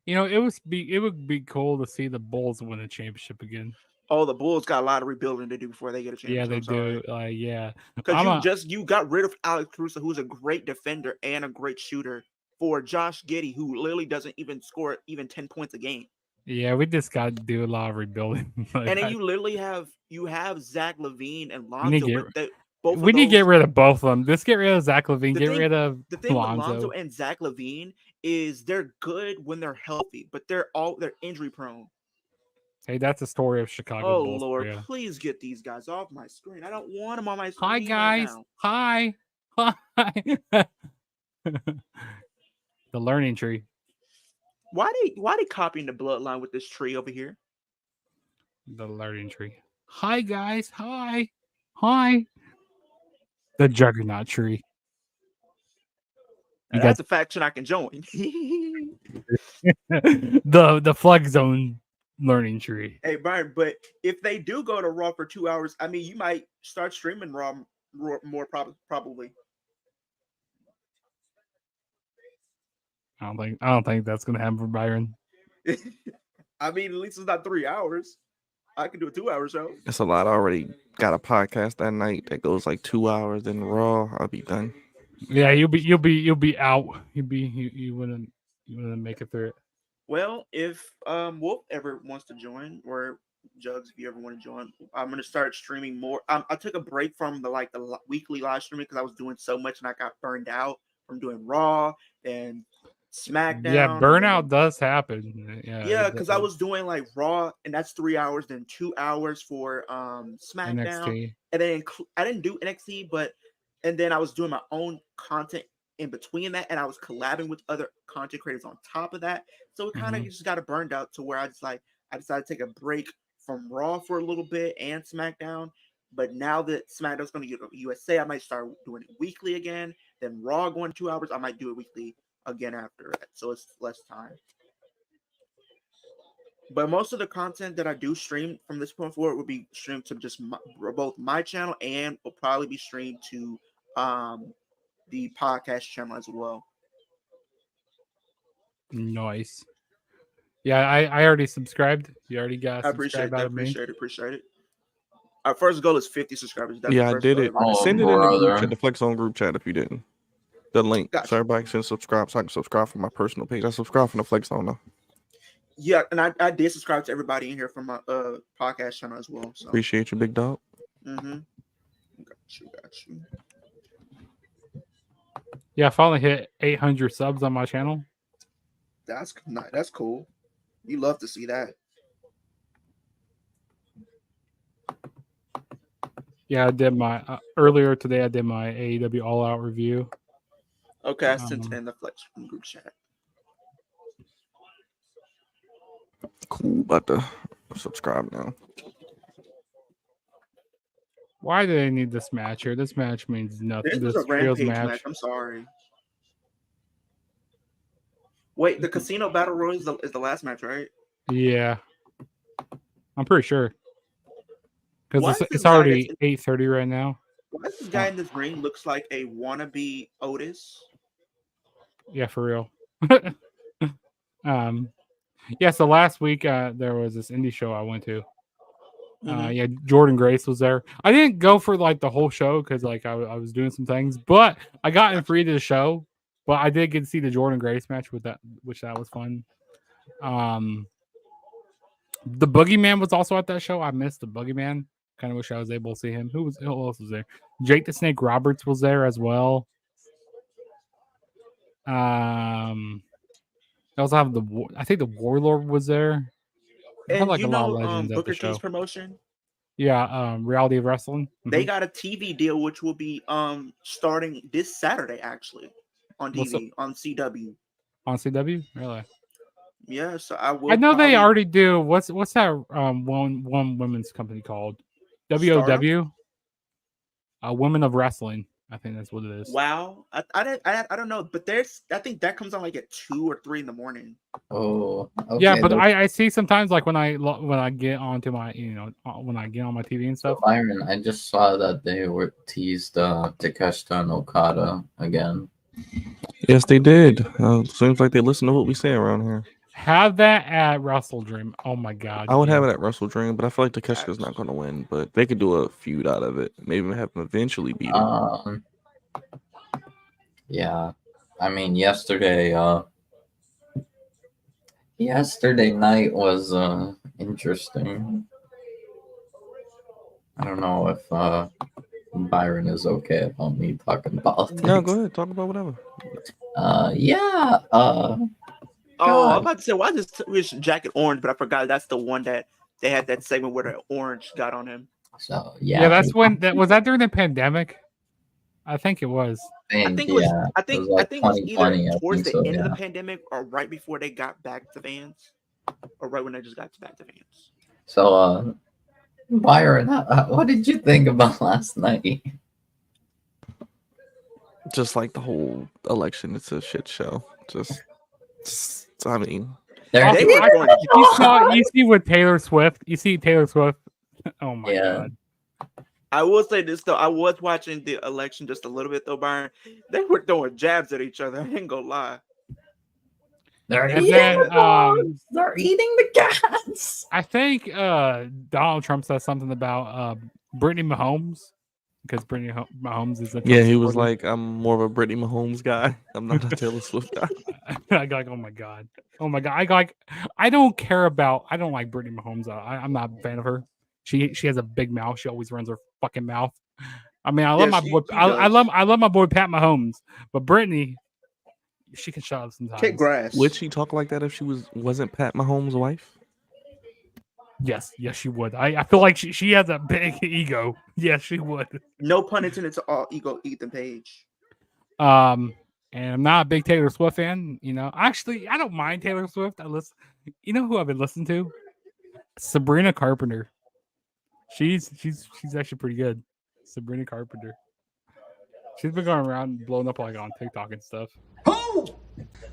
It would be cool to see the Bulls win a championship again. Oh, the Bulls got a lot of rebuilding to do before they get a Yeah, championship. they do. Yeah, Because you got rid of Alex Caruso, who's a great defender and a great shooter, for Josh Giddey, who literally doesn't even score even 10 points a game. Yeah, we just got to do a lot of rebuilding. And then you literally have Zach LaVine and we Lonzo. need to get rid of both of them. Just get rid of Zach LaVine. Get rid of the thing Lonzo. with Lonzo and Zach LaVine is they're good when they're healthy, but they're injury prone. Hey, that's the story of Chicago Oh Bulls. Lord, yeah. please get these guys off my screen. I don't want them on my screen. Hi guys. Right now. Hi. The learning tree. Why they copying the bloodline with this tree over here? The learning tree. Hi guys. Hi. The juggernaut tree. That's a faction I can join. the flex zone learning tree. Hey Brian, but if they do go to Raw for 2 hours, I mean, you might start streaming Raw more probably. I don't think that's gonna happen for Byron. I mean, at least it's not 3 hours. I can do a 2 hour show. It's a lot. I already got a podcast that night that goes like 2 hours. Then Raw, I'll be done. Yeah, you'll be out. You wouldn't make it through it. Well, if Wolf ever wants to join, or Jugs, if you ever want to join, I'm gonna start streaming more. I took a break from the weekly live streaming because I was doing so much and I got burned out from doing Raw and SmackDown. Yeah, burnout does happen. Yeah, because I was doing like Raw, and that's 3 hours, then 2 hours for SmackDown, NXT. and then I didn't do NXT, and then I was doing my own content in between that, and I was collabing with other content creators on top of that. So it kind of just got burned out to where I decided to take a break from Raw for a little bit and SmackDown. But now that SmackDown's going to get USA, I might start doing it weekly again. Then Raw going 2 hours, I might do it weekly again after that. So it's less time. But most of the content that I do stream from this point forward will be streamed to just both my channel and will probably be streamed to the podcast channel as well. Nice. Yeah, I already subscribed. You already got. I appreciate that. Appreciate it. Our first goal is 50 subscribers. That's I did it. Send it in the group chat, the Flex On group chat if you didn't. The link. So everybody can subscribe. So I can subscribe from my personal page. I subscribe from the Flex On though. Yeah, and I did subscribe to everybody in here from my podcast channel as well. So. Appreciate you, big dog. Mm-hmm. Got you. Yeah, I finally hit 800 subs on my channel. That's cool. You love to see that. Yeah, I did my earlier today. I did my AEW All Out review. Okay, I sent it in the Flex group chat. Cool, about to subscribe now. Why do they need this match here? This match means nothing. This is a Rampage match. I'm sorry. Wait, the Casino Battle Royal is the last match, right? Yeah, I'm pretty sure. Because it's already 8:30 right now. Why does this guy in this ring looks like a wannabe Otis? Yeah, for real. Yeah, so last week there was this indie show I went to. Yeah, Jordan Grace was there. I didn't go for like the whole show because like I was doing some things, but I got in free to the show. But I did get to see the Jordan Grace match with that, which that was fun. The Boogeyman was also at that show. I missed the Boogeyman. Kind of wish I was able to see him. Who else was there? Jake the Snake Roberts was there as well. I also have I think the Warlord was there. had And like you a lot of know, legends at the Booker T's show. promotion, Yeah, Reality of Wrestling. they Mhm. got a TV deal which will be starting this Saturday actually on What's TV on CW. on CW. Really? Yeah, so I I will know they probably already do. What's that one women's company called? Stardom. WOW, Women of Wrestling. I think that's what it is. Wow, I don't know, but I think that comes on like at 2 or 3 in the morning. Oh, okay. Yeah, but that's- I see sometimes like when I get onto my when I get on my TV and so stuff. Byron, I just saw that they were teased Takeshita and Okada again. Yes, they did. Seems like they listen to what we say around here. Have that at Wrestle Dream. Oh my god. I would have yeah. it at Wrestle Dream, but I feel like Takeshita's not going to win. But they could do a feud out of it. Maybe have him eventually beat him. Yeah, I mean yesterday night was interesting. I don't know if Byron is okay about me talking politics. No, go ahead. Talk about whatever. Yeah. Oh, God. I'm about to say, why is his jacket orange? But I forgot that's the one that they had that segment where the orange got on him. So Yeah, that's when that was that during the pandemic. I think it was. I think it was. yeah, I think it was like it was either 2020. I towards think the so. end of Yeah. the pandemic or right before they got back to fans, or right when they just got back to fans. So Byron, what did you think about last night? Just like the whole election, it's a shit show. I mean, They're They were going. You see with Taylor Swift. You see Taylor Swift. Oh my Yeah. god. I will say this though, I was watching the election just a little bit though, Byron. They were throwing jabs at each other. I ain't gonna lie. They're And eating then, the dogs. They're eating the cats. I think Donald Trump said something about Brittany Mahomes because Brittany Mahomes is a Trump yeah, he was supporter. like, I'm more of a Brittany Mahomes guy. I'm not a Taylor Swift guy. I got like, oh my god. I don't like Brittany Mahomes. I'm not a fan of her. She has a big mouth. She always runs her fucking mouth. I mean, I love my boy. I love my boy Pat Mahomes, but Brittany, she can shut up sometimes. Kick grass. Would she talk like that if she wasn't Pat Mahomes' wife? Yes, she would. I feel like she has a big ego. Yes, she would. No pun intended to all ego Ethan Page. And I'm not a big Taylor Swift fan. Actually, I don't mind Taylor Swift. I listen. You know who I've been listening to? Sabrina Carpenter. She's actually pretty good. Sabrina Carpenter. She's been going around and blowing up like on TikTok and stuff. Who?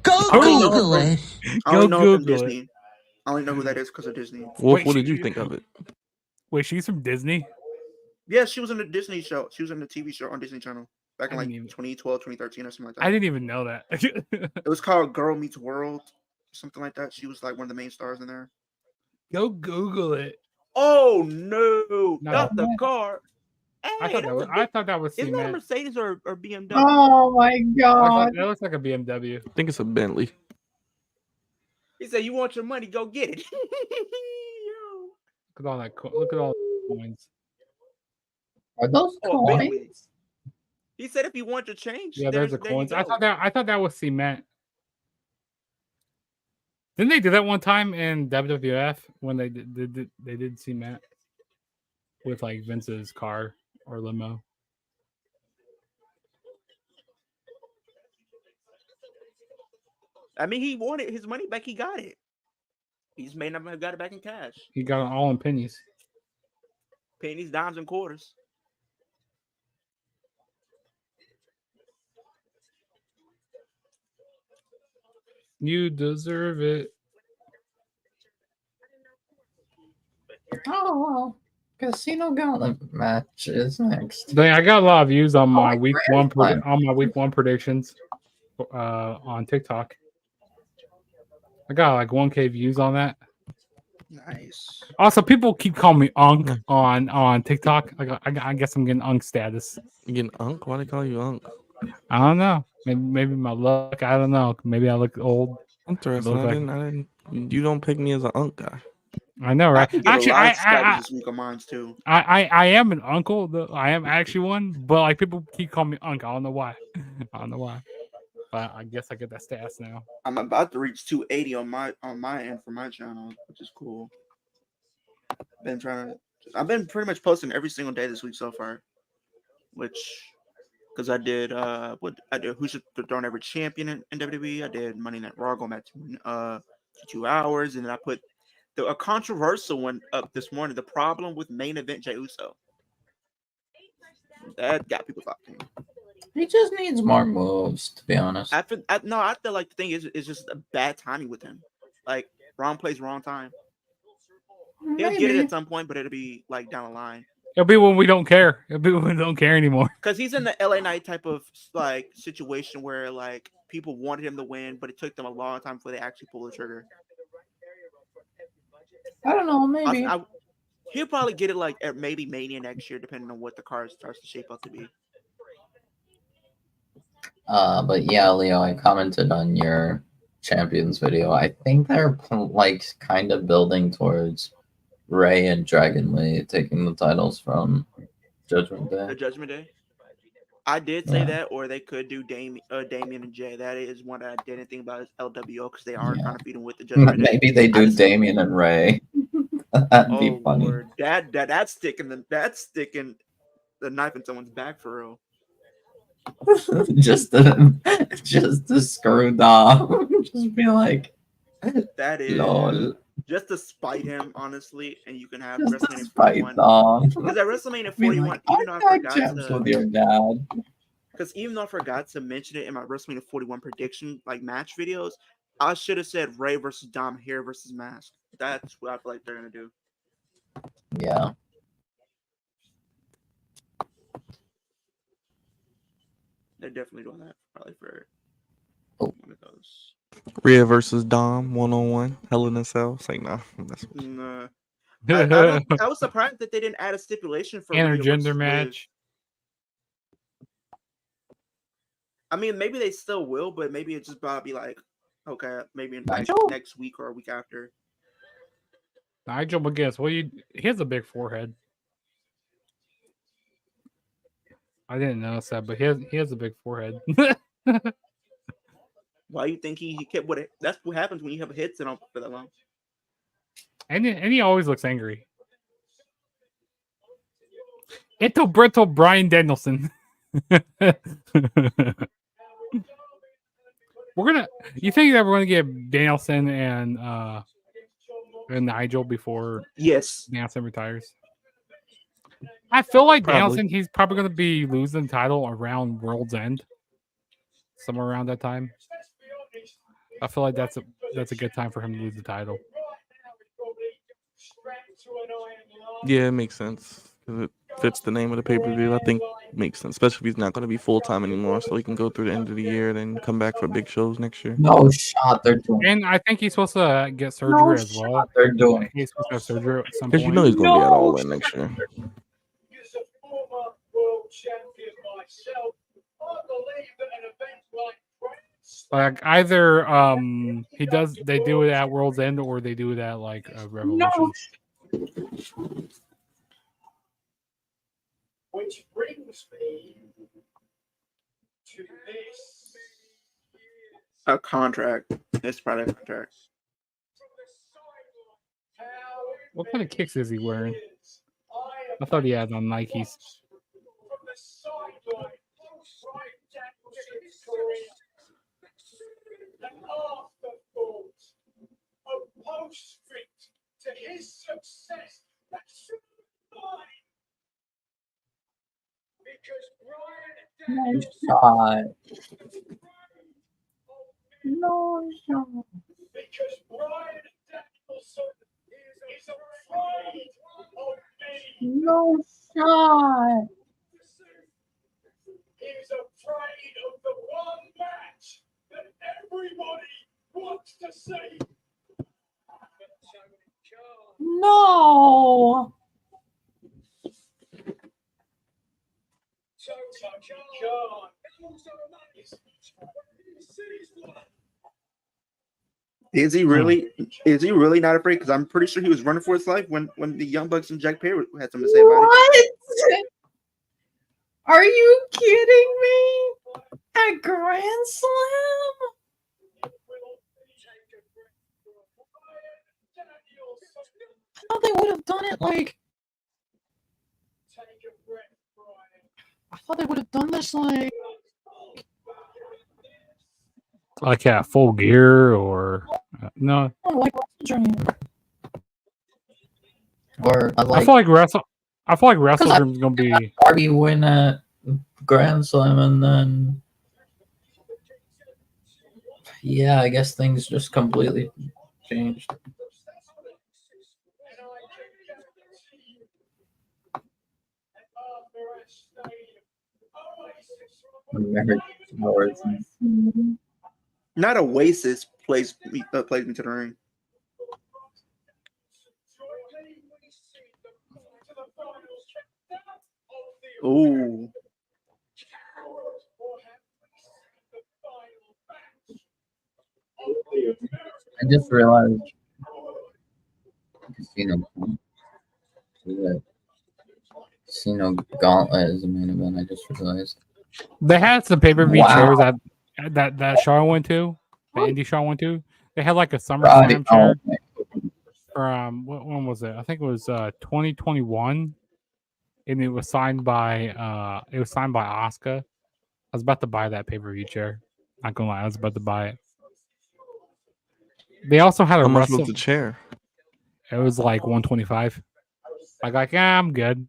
Go Google it. I only know her from Google it. Disney. I only know who that is because of Disney. Wolf, what did you think of it? Wait, she's from Disney? Yeah, she was in the Disney show. She was in the TV show on Disney Channel back in I like didn't even- 2012, 2013 or something like that. I didn't even know that. It was called Girl Meets World, something like that. She was like one of the main stars in there. Go Google it. Oh no, No. not the car. Hey, I thought that was isn't that a cement. Mercedes or BMW? Oh my I god. thought that looks like a BMW. I think it's a Bentley. He said, "You want your money? Go get it." Look at all that. Look at all the coins. Are those Oh, coins? Bentleys. He said, "If you want to change, Yeah, there's the there you coins. I go. thought that was cement. Didn't they do that one time in WWF when they did cement with like Vince's car or limo? I mean, he wanted his money back. He got it. He just may not have got it back in cash. He got it all in pennies. Pennies, dimes, and quarters. You deserve it. Oh, Casino Gauntlet match is next. Dang, I got a lot of views on my like week Grand one Slam. predictions on TikTok. I got like 1K views on that. Nice. Also, people keep calling me Unk on TikTok. I guess I'm getting Unk status. You getting Unk? Why they call you Unk? I don't know. Maybe my luck. I don't know. Maybe I look old. Interesting. Look I like- didn't. You don't pick me as an Unk guy. I know, I right? can get Actually, a lot of I status this week on mine too. am an uncle. I am actually one, but like people keep calling me Unk. I don't know why. But I guess I get that status now. I'm about to reach 280 on my end for my channel, which is cool. I've been pretty much posting every single day this week so far, because I did who's the thrown ever champion in WWE. I did Monday Night Raw going back to 2 hours, and then I put a controversial one up this morning. The problem with main event Jey Uso. That got people talking. He just needs more moves, to be honest. I feel like the thing is it's just a bad timing with him. Like wrong place, wrong time. He'll get it at some point, but it'll be like down the line. It'll be when we don't care. It'll be when we don't care anymore. Because he's in the LA Knight type of like situation where like people wanted him to win, but it took them a long time before they actually pull the trigger. I don't know, maybe. He'll probably get it like at maybe Mania next year, depending on what the card starts to shape up to be. But yeah, Leo, I commented on your Champions video. I think they're like kind of building towards Ray and Dragon Lee taking the titles from Judgment Day. The Judgment Day. I did say that, or they could do Damien and Jay. That is one I didn't think about is LWO because they are kind of feeding with the Judgment Day. Maybe they do Damien and Ray. That'd be funny. Lord. That's sticking the knife in someone's back for real. just to screw Dom. Just be like, that is lol. Just to spite him, honestly, and you can have Just WrestleMania 41. Because at WrestleMania 41, like, even though I forgot to, with your dad. Because even though I forgot to mention it in my WrestleMania 41 prediction, like match videos, I should have said Ray versus Dom here versus Mask. That's what I feel like they're gonna do. Yeah. They're definitely doing that. Probably for one of those. Rhea versus Dom 1-on-1. Hell in a Cell. It's like, nah. Nah. I was surprised that they didn't add a stipulation for intergender match. I mean, maybe they still will, but maybe it's just about to be like, okay, maybe next week or a week after. Nigel McGuinness. Well, he has a big forehead. I didn't notice that, but he has a big forehead. Why do you think he kept what? That's what happens when you have hits and for that long. And he always looks angry. Ito Brito Brian Danielson. You think that we're gonna get Danielson and Nigel before Danielson retires? I feel like Danielson, he's probably gonna be losing the title around World's End. Somewhere around that time. I feel like that's a good time for him to lose the title. Yeah, it makes sense. Because it fits the name of the pay-per-view. I think it makes sense. Especially if he's not going to be full-time anymore. So he can go through the end of the year, then come back for big shows next year. No shot. They're doing. And I think he's supposed to get surgery as well. They're doing. He's supposed to have surgery at some point. Because you know he's going to be at All In next year. Like either they do it at World's End or they do it at like Revolution. Which brings me to this. A contract. It's probably a contract. What kind of kicks is he wearing? I thought he had on Nikes. To his success, that's because Brian No shot. Because Brian Danielson is afraid of me. No shot. He's afraid of the one match that everybody wants to see. No. Is he really not afraid? Because I'm pretty sure he was running for his life when the Young Bucks and Jack Perry had something to say about it. What? Are you kidding me? At Grand Slam? I thought they would have done it like. I thought they would have done this Like Full Gear or no? like WrestleDream. Or I feel like WrestleDream is gonna be. Darby win at Grand Slam, and then yeah, I guess things just completely changed. Not Oasis plays me to the ring. Ooh. I just realized Casino Gauntlet is the main event. I just realized. They had some pay-per-view Wow. chairs that show I went to, the indie show I went to. They had like a SummerSlam chair from when was it? I think it was 2021, and it was signed by Asuka. I was about to buy that pay-per-view chair. Not gonna lie, I was about to buy it. They also had a How much was the chair? It was like 125. I'm good.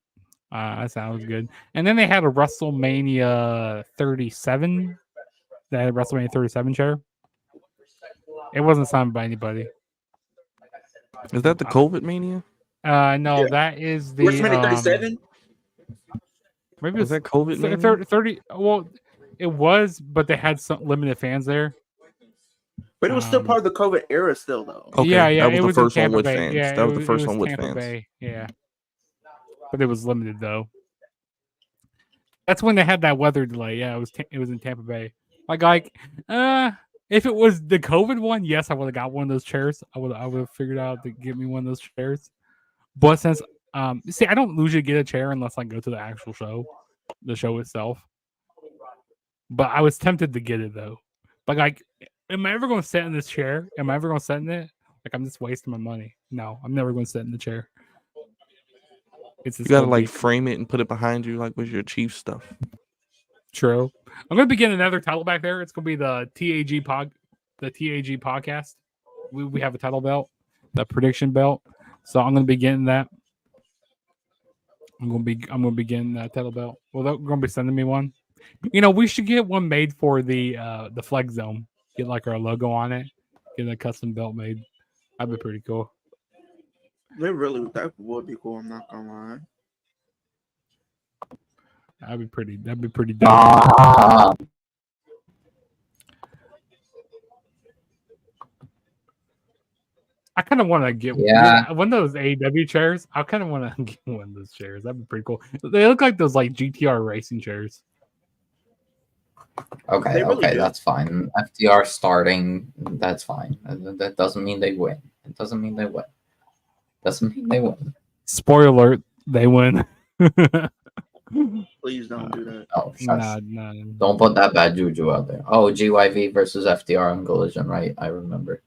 That sounds good. And then they had a WrestleMania 37. They had a WrestleMania 37 chair. It wasn't signed by anybody. Is that the COVID Mania? No, that is the WrestleMania 37. Maybe it Was that COVID Mania? 30. Well, it was, but they had some limited fans there. But it was still part of the COVID era, still though. Okay, yeah, that was it the in first one Tampa with Bay. fans. Yeah, That was the first it one with Tampa fans. Bay. Yeah, but it was limited though. That's when they had that weather delay. Yeah, it was in Tampa Bay. If it was the COVID one, yes, I would have got one of those chairs. I would have figured out to get me one of those chairs. But since see, I don't usually get a chair unless I go to the actual show, the show itself. But I was tempted to get it though. But like, am I ever going to sit in this chair? Am I ever going to sit in it? Like, I'm just wasting my money. No, I'm never going to sit in the chair. You gotta like frame it and put it behind you, like with your Chiefs stuff. True. I'm going to begin another title back there. It's going to be the TAG podcast. We have a title belt, the prediction belt. So I'm going to be getting that. I'm going to be getting that title belt. Well, they're going to be sending me one. You know, we should get one made for the Flex Zone. Get like our logo on it. Get a custom belt made. That'd be pretty cool. That would be cool. I'm not gonna lie. That'd be pretty dope. I kind of want to get one of those AEW chairs. I kind of want to get one of those chairs. That'd be pretty cool. They look like those like GTR racing chairs. Okay, that's fine. FTR starting, that's fine. That doesn't mean they win. It doesn't mean they win. Doesn't mean they win. Spoiler alert, they win. Please don't do that. Oh, no. Don't put that bad juju out there. Oh, GYV versus FTR on Collision, right? I remember.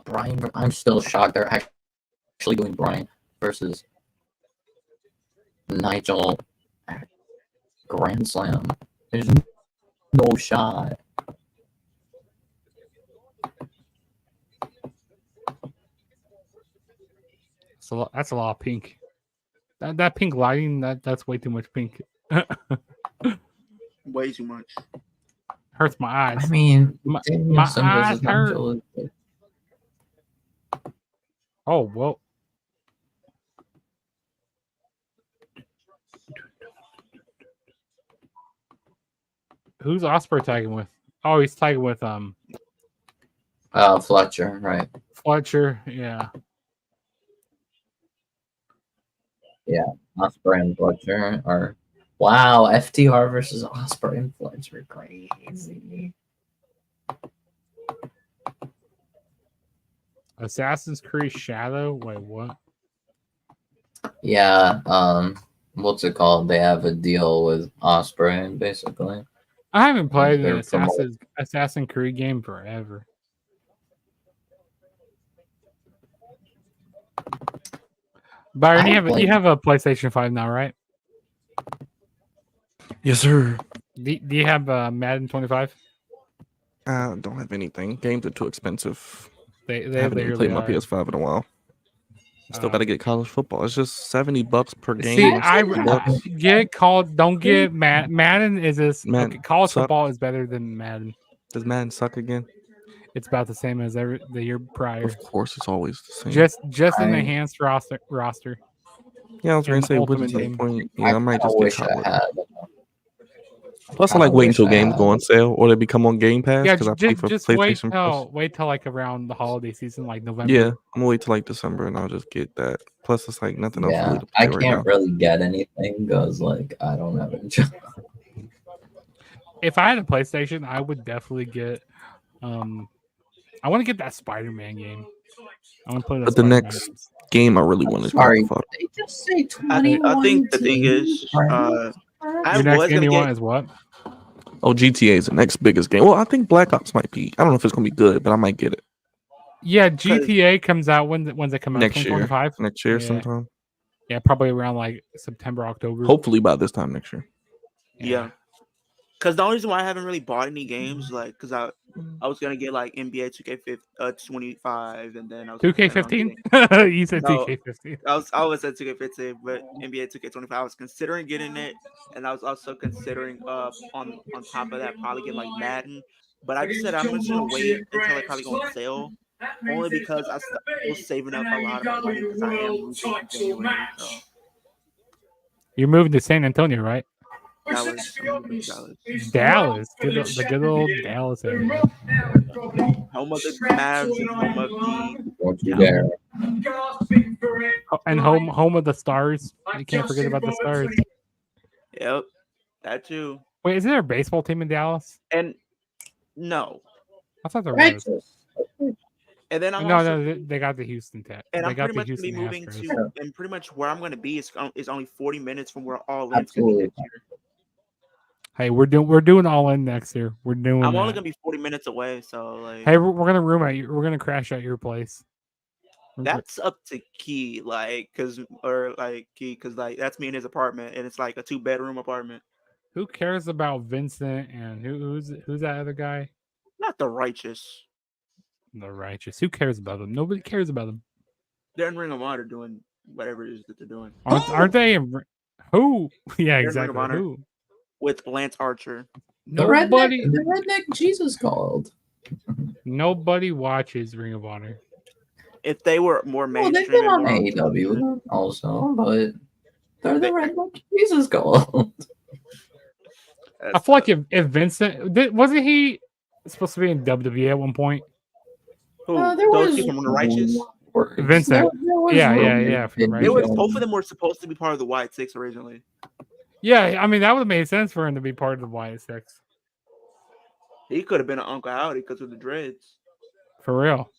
Brian, I'm still shocked they're actually doing Brian versus Nigel at Grand Slam. There's no shot. So that's a lot of pink. That pink lighting, that's way too much pink. Way too much. Hurts my eyes. I mean, my Danielson eyes versus hurt. Nigel. Oh, well. Who's Osprey tagging with? Oh, he's tagging with Fletcher, right? Fletcher, yeah. Yeah, Osprey and Fletcher are. Wow, FTR versus Osprey and Fletcher, crazy. Assassin's Creed Shadow. Wait, what? Yeah, what's it called? They have a deal with Osprey, basically. I haven't played an They're promoting. Assassin's Creed game forever. Byron, I you played- have a PlayStation 5 now, right? Yes, sir. Do you have Madden 25? I don't have anything. Games are too expensive. They I haven't even literally played my are. PS5 in a while. Still got to get college football. It's just $70 per game. See, $60. get called. Don't get Madden is this. Man, Okay, college suck. football is better than Madden. Does Madden suck again? It's about the same as the year prior. Of course, it's always the same. Just an I- enhanced roster. Yeah, I was going in to say, what Ultimate is the Team. point? Yeah, I might kinda just get wish I college. had. Plus, I kinda like waiting wish until I games had. go on sale or they become on Game Pass Yeah, because I play for just wait PlayStation Plus. till like around the holiday season, like November. Yeah, I'm gonna wait till like December and I'll just get that. Plus, it's like nothing else really Yeah, to I play right can't now. really get anything because like I don't have a job. If I had a PlayStation, I would definitely get. I want to get that Spider-Man game. I want to play that. But the Spider-Man next games. game I really want is Sorry, Grand Theft Auto. they just say I 21 think the thing teams, is, right? I Your next was game gonna you want get. is what? Oh, GTA is the next biggest game. Well, I think Black Ops might be. I don't know if it's gonna be good, but I might get it Yeah, GTA comes out when's it come out? next year. 2025? Next year Yeah. sometime. Yeah, probably around like September, October. Hopefully by this time next year. Yeah. Because the only reason why I haven't really bought any games, like, because I was gonna get like NBA 2K25, and then I was 2K15? You said No. 2K15. I was at 2K15, but NBA 2K25, I was considering getting it, and I was also considering on top of that probably get like Madden. But I just said I'm just gonna wait until they probably go on sale, only because I was saving up a lot of my money because I am moving in January. So You're moving to San Antonio, right? Dallas. Dallas. The good old Dallas area. Home of the Mavs and home of the Don't you dare. And home of the Stars. You can't forget about the Stars. Yep, that too. Wait, is there a baseball team in Dallas? And no, I thought there was. Righteous. and then I'm No, also, they got the Houston Tech. and They I'm got pretty the much gonna be Houston moving Astros. to, and pretty much where I'm gonna be is only 40 minutes from where All In's gonna be Absolutely. next year. Hey, we're doing all in next year. We're doing. I'm only that. gonna be 40 minutes away, so like Hey, we're gonna room at you. We're gonna crash at your place. that's up to Key, like, cause like that's me in his apartment, and it's like a 2-bedroom apartment. Who cares about Vincent and who's that other guy? Not the Righteous. The Righteous. Who cares about them? Nobody cares about them. They're in Ring of Honor doing whatever it is that they're doing Aren't they? Who? Yeah, Ring of exactly. Honor. Who? with Lance Archer. Nobody. The redneck Jesus called. Nobody watches Ring of Honor. If they were more Well, mainstream, they've been and on more AEW also, but they're the redneck Jesus called. I feel like if Vincent wasn't he supposed to be in WWE at one point? who, There those was people from the Righteous. Vincent. There was Yeah, rumors from the in Righteous. They were Jones. both of them were supposed to be part of the White Six originally. Yeah, I mean that would have made sense for him to be part of the Wyatt Six. He could have been an Uncle Howdy because of the dreads. For real.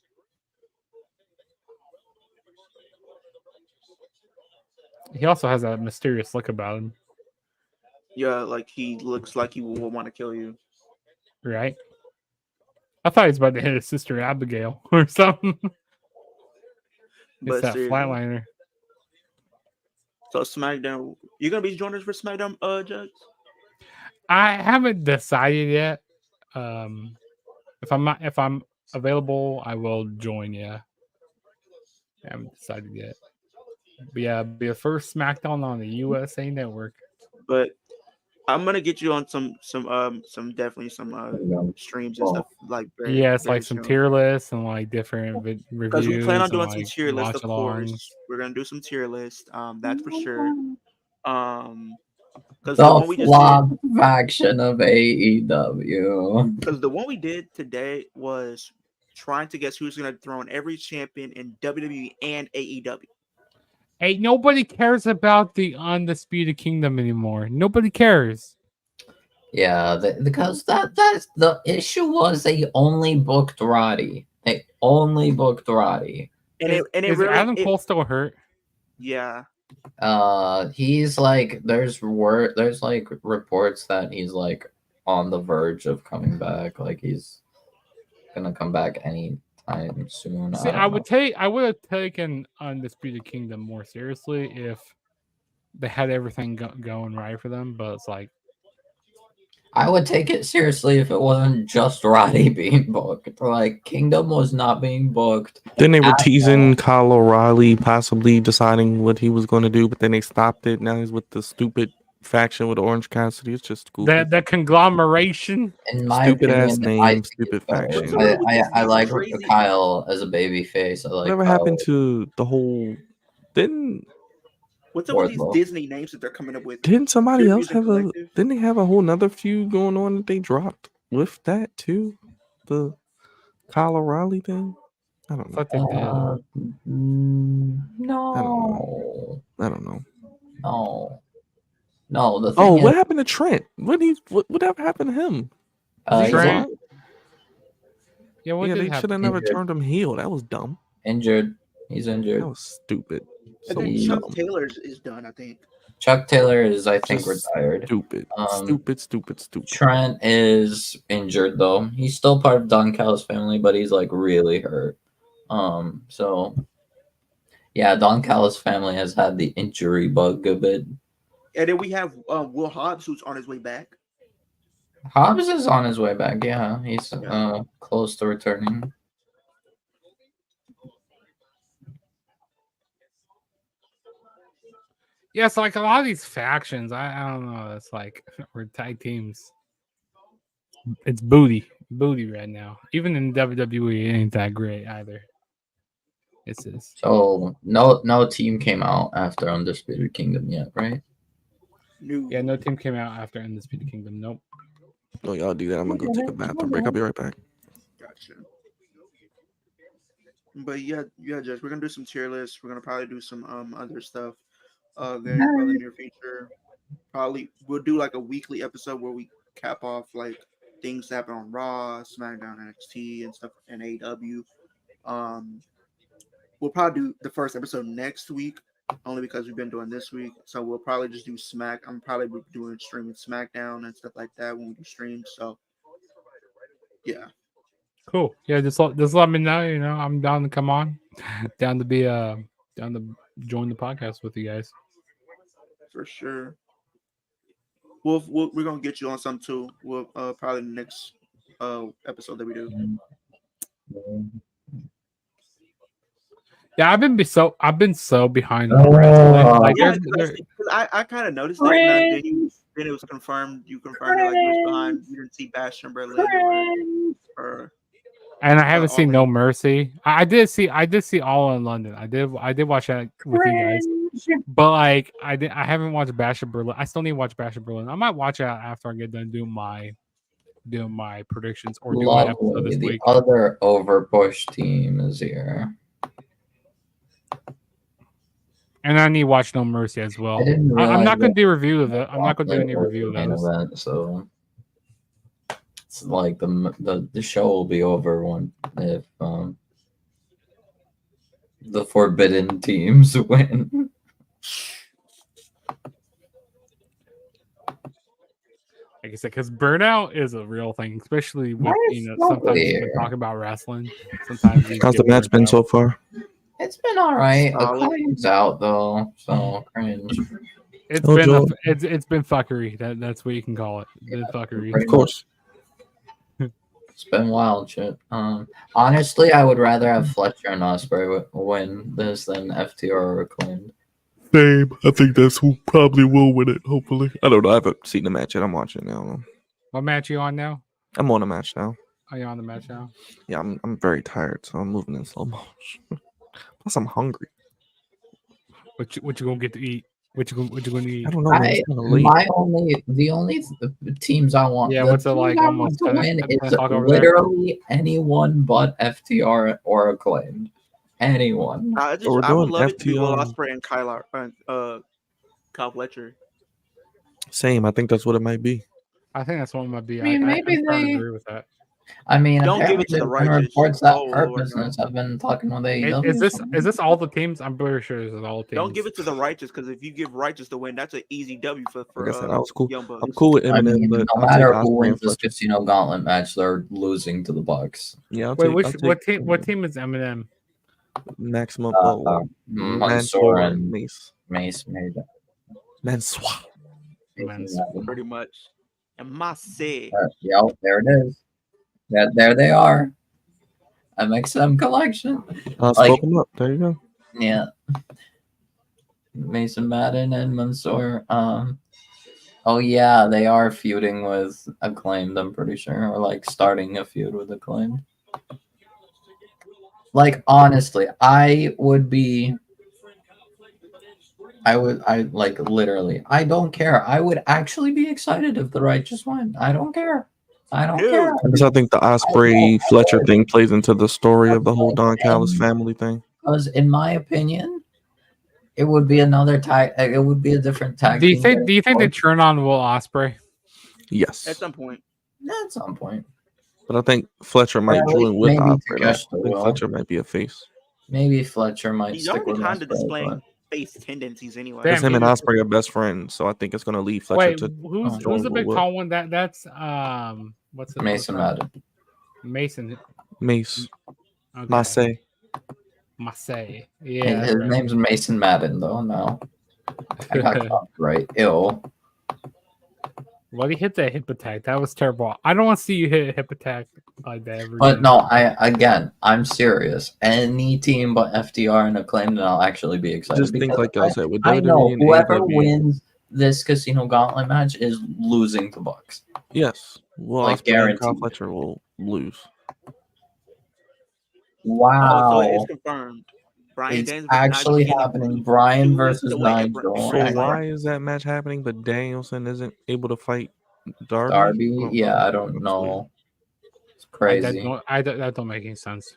He also has a mysterious look about him, Yeah, like he looks like he will want to kill you. right? I thought he was about to hit his sister Abigail or something. It's But that seriously. flatliner. So SmackDown, you gonna be joining us for SmackDown, Jugs? I haven't decided yet. If I'm available, I will join. Yeah, I haven't decided yet. But yeah, be the first SmackDown on the USA Network. But I'm gonna get you on some definitely some streams and stuff like very, Yeah, it's very like some soon. tier lists and like different Because reviews. we plan on and, doing some like, tier list, of watch-alongs. course. We're gonna do some tier list. That's for sure. Because the one The we just did, flop faction of AEW. because the one we did today was trying to guess who's gonna dethrone every champion in WWE and AEW. Hey, nobody cares about the Undisputed Kingdom anymore. Nobody cares. Yeah, because that's the issue was they only booked Roddy. They only booked Roddy. And is it really, Adam Cole still hurt? yeah. He's like there's like reports that he's like on the verge of coming back. Like he's gonna come back anytime soon. See, I don't know. I would have taken Undisputed Kingdom more seriously if they had everything going right for them. But it's like, I would take it seriously if it wasn't just Roddy being booked. Like Kingdom was not being booked. Then they were at teasing all. Kyle O'Reilly possibly deciding what he was going to do, but then they stopped it. Now he's with the stupid faction with Orange Cassidy. It's just goofy. that conglomeration. In my Stupid ass opinion, name, I think stupid it's better. What's faction. up with this I like crazy? Kyle as a baby face. I like Whatever Kyle happened to the whole? Didn't What's up with these Wardlow. Disney names that they're coming up with? didn't somebody Pure else Music have a? Collective? Didn't they have a whole nother feud going on that they dropped with that too? The Kyle O'Reilly thing. I don't I know. thought they did. No. I don't know. No. The thing Oh, is, what happened to Trent? Whatever happened to him? Is he He's Trent? out? Yeah, what Yeah, did they happen? should have never Injured. turned him heel. That was dumb. injured. He's That injured. was stupid. And So then he- Chuck dumb. Taylor is done, I think. Chuck Taylor is, I think, Just retired. Stupid. Stupid. Trent is injured though. He's still part of Don Callis' family, but he's like really hurt. So yeah, Don Callis' family has had the injury bug a bit. And then we have Will Hobbs, who's on his way back. Hobbs is on his way back. Yeah, he's close to returning. Yeah, it's like a lot of these factions. I don't know. It's like we're tag teams. It's booty right now. Even in WWE, it ain't that great either. It's this. So no team came out after Undisputed Kingdom yet, right? Yeah, no team came out after Undisputed Kingdom. Nope. Oh, y'all do that. I'm gonna go take a bathroom break. I'll be right back. Gotcha. But yeah, Judge, we're gonna do some tier lists. We're gonna probably do some other stuff. Very probably near future. Probably we'll do like a weekly episode where we cap off like things that happen on Raw, SmackDown, NXT, and stuff, and AEW. We'll probably do the first episode next week, only because we've been doing this week. So we'll probably just do Smack. I'm probably doing streaming SmackDown and stuff like that when we do streams. So yeah. Cool. Yeah, just let me know. You know, I'm down to come on, down to be down to join the podcast with you guys. For sure. We're gonna get you on some too. We'll probably the next episode that we do. Yeah, I've been so behind on wrestling. Like, Yeah, there's- because I kind of noticed that. And then it was confirmed. You confirmed it like you was behind. You didn't see Bastion Berlin or and I haven't seen All No Mercy. I did see All in London. I did watch that with you guys. But like I haven't watched Bash of Berlin. I still need to watch Bash of Berlin. I might watch it after I get done doing my predictions or do my episode Lovely. this The week. other overpush team is here. And I need to watch No Mercy as well. I didn't I'm realize not going that to do a review of it. I'm not going to do any Chocolate review of was the main those. event, so it's like the show will be over if the forbidden teams win. Like I said, because burnout is a real thing, especially with Nice sometimes when here. talking about wrestling. Sometimes you How's the get match been burnt so out. far? It's been all right. Solid. Acclaim's out though, so cringe. It's Oh, been Joel. it's been fuckery. That's what you can call it. It's been fuckery. Of course. It's been wild shit. Honestly, I would rather have Fletcher and Ospreay win this than FTR or Acclaimed. Same. I think that's who probably will win it. Hopefully. I don't know. I haven't seen the match yet. I'm watching it now. What match you on now? I'm on a match now. Are you on the match now? Yeah, I'm very tired, so I'm moving in slow motion. Plus, I'm hungry. What you gonna get to eat? What you gonna eat? I don't know. It's kinda late. The only teams I want. Yeah, the what's it like? teams I Almost want to 10 win 10 is o'clock over there? literally anyone but FTR or Acclaimed. Anyone. I So we're would doing love it to be Will FTR. Ospreay and Kyle Fletcher. Same. I think that's what it might be. I think that's what it might be. I mean, maybe I'm starting to they- agree with that. I mean, Don't give apparently it to the there's been righteous. reports that Oh, Lord, Purpose no. have been talking with AEW. Is this all the teams? I'm pretty sure this is all teams. Don't give it to the righteous, because if you give righteous the win, that's an easy W for Like I said, I was cool. Young Bucks. I'm cool with I Eminem, mean, but no I'll matter take who Osprey and wins this Fletcher. Casino Gauntlet match, they're losing to the Bucks. Yeah, Wait, I'll take what team is Eminem? Maximum. Mansoor Mansoor and Mace. Mace made it. Mansoor. Pretty much. And my say. Yeah, there it is. There they are. MXM collection. I'll spoke him up. There you go. Yeah. Mason Madden and Mansoor. Oh yeah, they are feuding with Acclaimed, I'm pretty sure. Or like starting a feud with Acclaimed. Like honestly, I literally, I don't care. I would actually be excited if the Righteous win. I don't care. I don't care. Because I think the Osprey Fletcher thing plays into the story of the whole Don Callis family thing. Because in my opinion, it would be another tag. It would be a different tag. Do you think they turn on Will Ospreay? Yes. At some point. At some point. But I think Fletcher might join with maybe Osprey. I think will. Fletcher might be a face. Maybe Fletcher might He's stick already with kind of Ospreay, displaying face tendencies anyway. Because him and Osprey are best friends, so I think it's going to lead Fletcher Wait, to. who's the big tall one? That's what's the Mason Madden. Mason. Mace. Okay. His Mace. Yeah. right. Name's Mason Madden, though. No. I got copyright. Ill. Well, he hit that hip attack. That was terrible. I don't want to see you hit a hip attack like that ever But again. no, I'm serious. Any team but FTR and Acclaimed, and I'll actually be excited. Just think like y'all said with I WWE know and whoever AEW. wins this Casino Gauntlet match is losing to Bucks. Yes. Well, Like, Osprey and Kyle guaranteed. Fletcher will lose. Wow. Oh, so it's confirmed. Brian It's Daniels actually happening. Brian versus Nigel. So why is that match happening, but Danielson isn't able to fight Darby? Yeah, I don't know. It's crazy. That don't make any sense.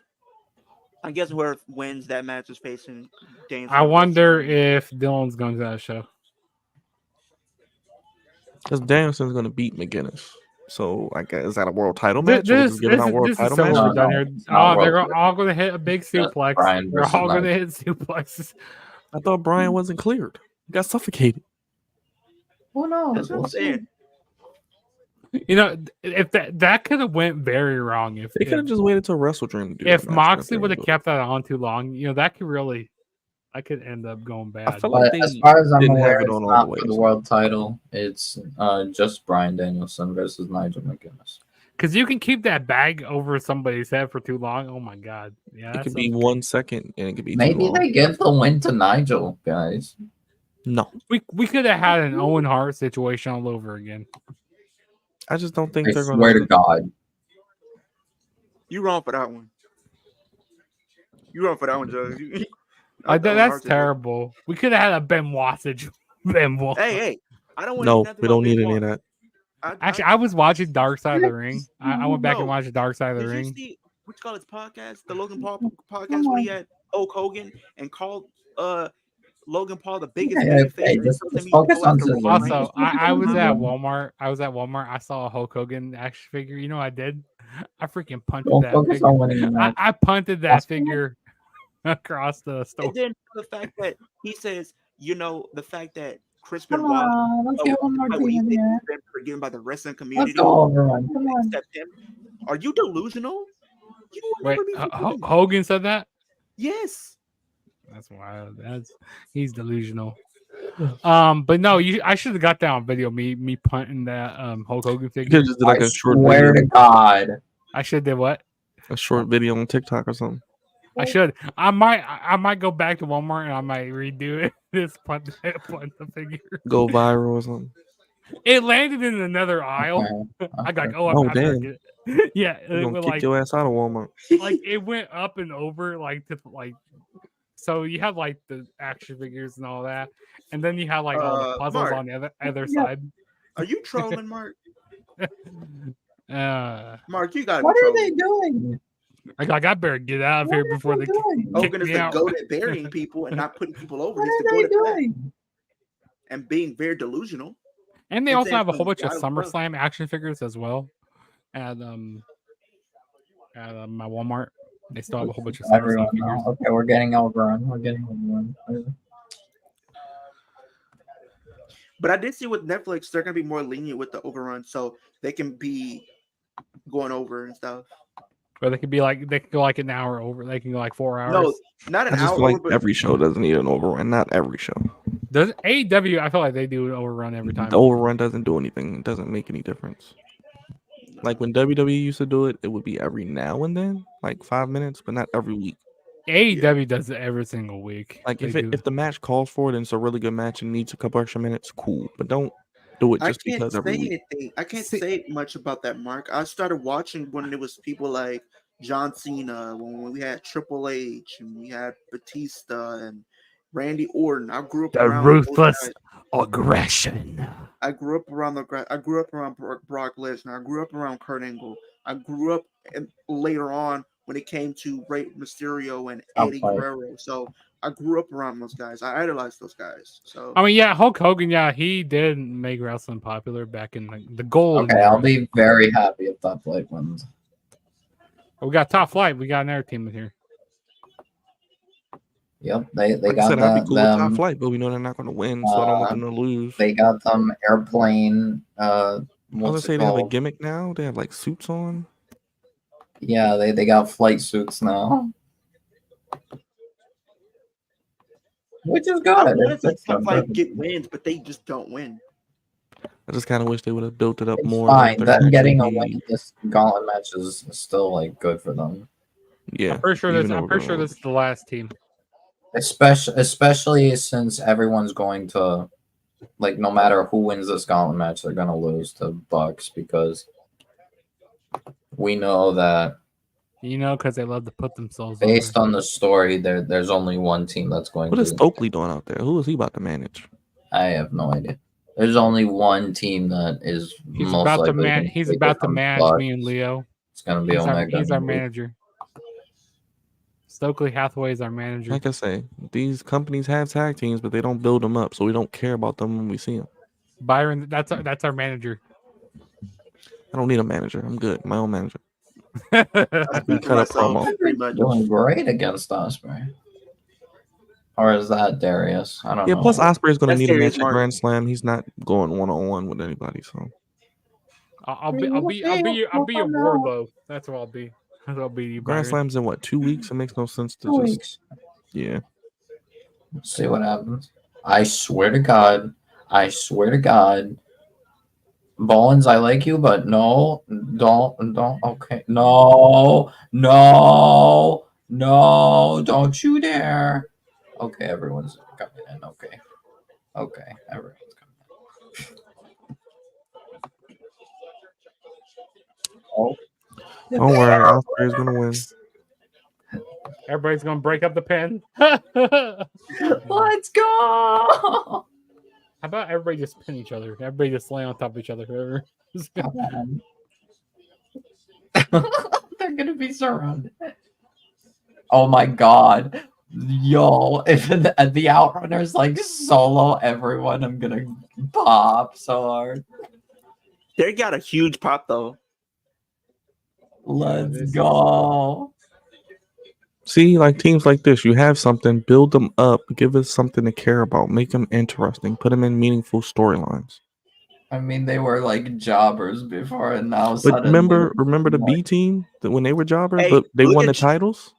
I guess whoever wins that match is facing Danielson. I wonder if Dylan's going to that show. Because Danielson's going to beat McGinnis. So I guess is that a world title match? This is match? so we're done here. They're all going to hit a big suplex. They're all going to hit suplexes. I thought Brian wasn't cleared. He got suffocated. Who knows? That's what I'm saying. You know, if that could have went very wrong. If they could have just waited till Wrestle Dream to do if that match. Moxley would have kept that on too long, you know, that could end up going bad. I feel like as far as I'm didn't aware, have it it's on all not the way. for the world title. It's just Brian Danielson versus Nigel McGuinness. Because you can keep that bag over somebody's head for too long. Oh my god! Yeah, it could be 1 second, and it could be maybe they give the win to Nigel, guys. No, we could have had an Owen Hart situation all over again. I just don't think I they're going swear to God. You wrong for that one. You wrong for that one, Joe. That's terrible. We could have had a Benoit situation. Benoit. Hey, I don't want. No, we don't need any of that. Actually, I was watching Dark Side of the Ring. I went back and watched Dark Side of the Ring. Did you see what you call his podcast, the Logan Paul podcast, when he had Hulk Hogan and called Logan Paul the biggest babyface? Just focus on Also, I was at Walmart. I saw a Hulk Hogan action figure. You know what I did? I freaking punted that figure. I punted that figure across the store. And then the fact that he says, you know, the fact that Chris Benoit, let's get one more team here. been forgiven by the wrestling community. Let's go, everyone. Come on. Accept him. Are you delusional? Wait, Hogan said that? Yes. That's wild. He's delusional. But no, I should have got that on video. Me punting that Hulk Hogan figure. You could just did like a short Swear to God. I should did what? A short video on TikTok or something. I should. I might go back to Walmart and I might redo it. This punt the figure. Go viral or something. It landed in another aisle. I got damn. Yeah, You're gonna kick your ass out of Walmart. Like it went up and over so you have like the action figures and all that, and then you have like all the puzzles Mark, on the other side. Are you trolling, Mark? Mark, you got. What are they doing? I better get out of here before they kick Hogan is me the out. goat at burying people and not putting people over. What He's are the they goat at doing? that. And being very delusional. And they And also then have a whole bunch of God, SummerSlam action figures as well. And at my Walmart. They still have a whole bunch of Everyone SummerSlam figures. now. Okay, we're getting overrun. We're getting overrun. But I did see with Netflix, they're gonna be more lenient with the overrun, so they can be going over and stuff. Or they could go like an hour over. They can go like 4 hours. No, not an I just hour feel like over, but every show doesn't need an overrun. Not every show. Does AEW? I feel like they do an overrun every time. The overrun doesn't do anything. It doesn't make any difference. Like when WWE used to do it, it would be every now and then, like 5 minutes, but not every week. AEW does it every single week. Like They if do. the match calls for it and it's a really good match and needs a couple extra minutes, cool. But don't do it I just can't because say every week. anything. I can't See- say much about that, Mark. I started watching when it was people like John Cena, when we had Triple H, and we had Batista and Randy Orton. I grew up the around those ruthless guys. aggression. I grew up around Brock Lesnar. I grew up around Kurt Angle. I grew up later on when it came to Rey Mysterio and Eddie Guerrero. So I grew up around those guys. I idolized those guys. So I mean, yeah, Hulk Hogan. Yeah, he did make wrestling popular back in the golden. Okay, era. I'll be very happy if that Blake wins. We got Top Flight. We got another team in here. Yep, they Like I got said, I'd be cool with Top them. Flight, but we know they're not going to win, so I don't want them to lose. They got them airplane. I was gonna What's say it they have a called? gimmick now. They have like suits on. Yeah, they got flight suits now, which is good. I want to see It's Top good. Flight get wins, but they just don't win. I just kind of wish they would have built it up It's more. fine. Like they're Them getting a actually win in this gauntlet match is still like good for them. yeah. I'm pretty sure even this. though I'm we're pretty gonna sure this is the last team. Especially since everyone's going to, like, no matter who wins this gauntlet match, they're gonna lose to Bucks because we know that You know, because they love to put themselves based over. on the story, there's only one team that's going What to. is Stokely doing out there? Who is he about to manage? I have no idea. There's only one team that is He's most about to likely. man. gonna He's take about it to from manage Bucks. me and Leo. It's gonna be Omega. He's our and Luke. manager. Stokely Hathaway is our manager. Like I say, these companies have tag teams, but they don't build them up, so we don't care about them when we see them. Byron, that's our manager. I don't need a manager. I'm good. My own manager. I We speak for cut a myself promo. pretty much. Doing great against Osprey. Or is that Darius? I don't Yeah. know. Plus, Osprey is going to That's need a Darius match at Martin. Grand Slam. He's not going 1-on-1 with anybody. So I'll be your Wardlow. That's what I'll be. That's what I'll be. Grand Byron. Slam's in what, 2 weeks? It makes no sense to 2 just weeks. yeah. See what happens. I swear to God. Bowens, I like you, but no, don't. Okay, no, don't you dare. Okay, everyone's coming in. Okay, everyone's coming in. Oh, Don't worry, Osprey is going to win. Everybody's gonna break up the pen. let's go. How about everybody just pin each other? Everybody just lay on top of each other. Whoever. They're gonna be surrounded. Oh my God. Yo, if the Outrunners like solo everyone, I'm gonna pop so hard. They got a huge pop though. Let's go. See, like teams like this, you have something, build them up, give us something to care about, make them interesting, put them in meaningful storylines. I mean, they were like jobbers before, and now But suddenly. remember the B team that when they were jobbers, Hey, but they look won the at titles.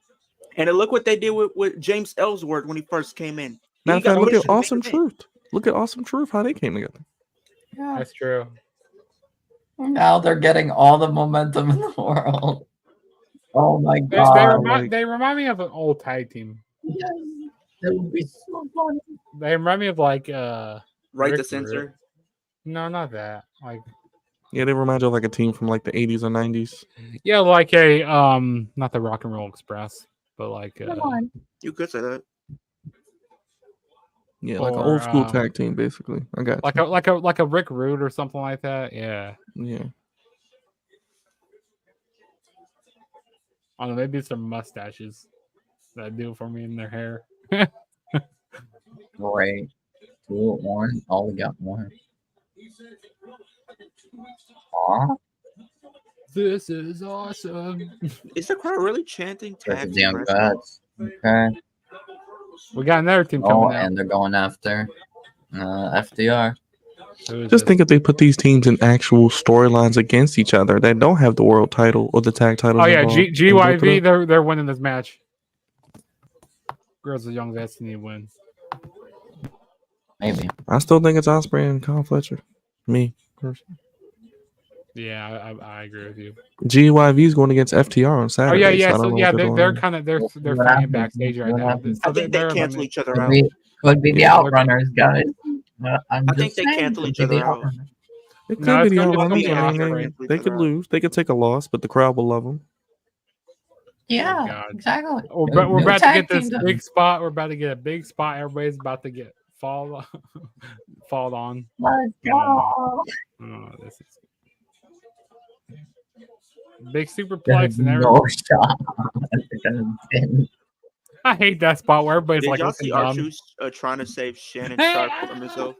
And look what they did with James Ellsworth when he first came in. Matter He of got fact, look at pushed to the main Awesome event. Truth. Look at Awesome Truth, how they came together. Yeah. That's true. Now they're getting all the momentum in the world. Oh my They, God. they remind me of an old tag team. Yes. That would be so funny. They remind me of like Right Rick to censor. Rude. No, not that. Like Yeah, they remind you of like a team from like the 80s or 90s. yeah, like a not the Rock and Roll Express, but like Come on. You could say that. Yeah, like an Or, old school tag team, basically. I got you. like a Rick Rude or something like that. Yeah. Yeah. I don't know, maybe some mustaches that do it for me in their hair. Great. 2 1. Oh, we got one. Aw. This is awesome. Is the crowd really chanting tag Versus team Young wrestling? Bucks. Okay. We got another team Oh, coming out. and they're going after FDR. Who is Just this? think if they put these teams in actual storylines against each other that don't have the world title or the tag titles. Oh yeah, involved, and built it GYV. up. They're winning this match. Girls of Young Destiny win. Maybe. I still think it's Ospreay and Kyle Fletcher. Me personally. Yeah, I agree with you. GYV is going against FTR on Oh Saturday. yeah, yeah. I don't So know yeah, what they're doing. kind of they're We'll see they're what fighting happens. backstage We'll right see now. what happens. I think they they're cancel eliminating- each other Could out. be the Yeah, Outrunners, guys. I'm I think just they saying, cancel could each be the other out. Outrunners. It could No, be it's the gonna be Outrunners. Ospreay I and mean, Ospreay they each could other out. lose. They could take a loss, but the crowd will love them. Yeah, God. exactly. We're New about to tag get this team big spot. We're about to get a big spot. Everybody's about to get fall on. Let's go. Oh, this is big superplex There's and no everything. shot. They're gonna win. I hate that spot where everybody's Did like y'all looking see dumb. R-Truth trying to save Shannon Sharp from himself?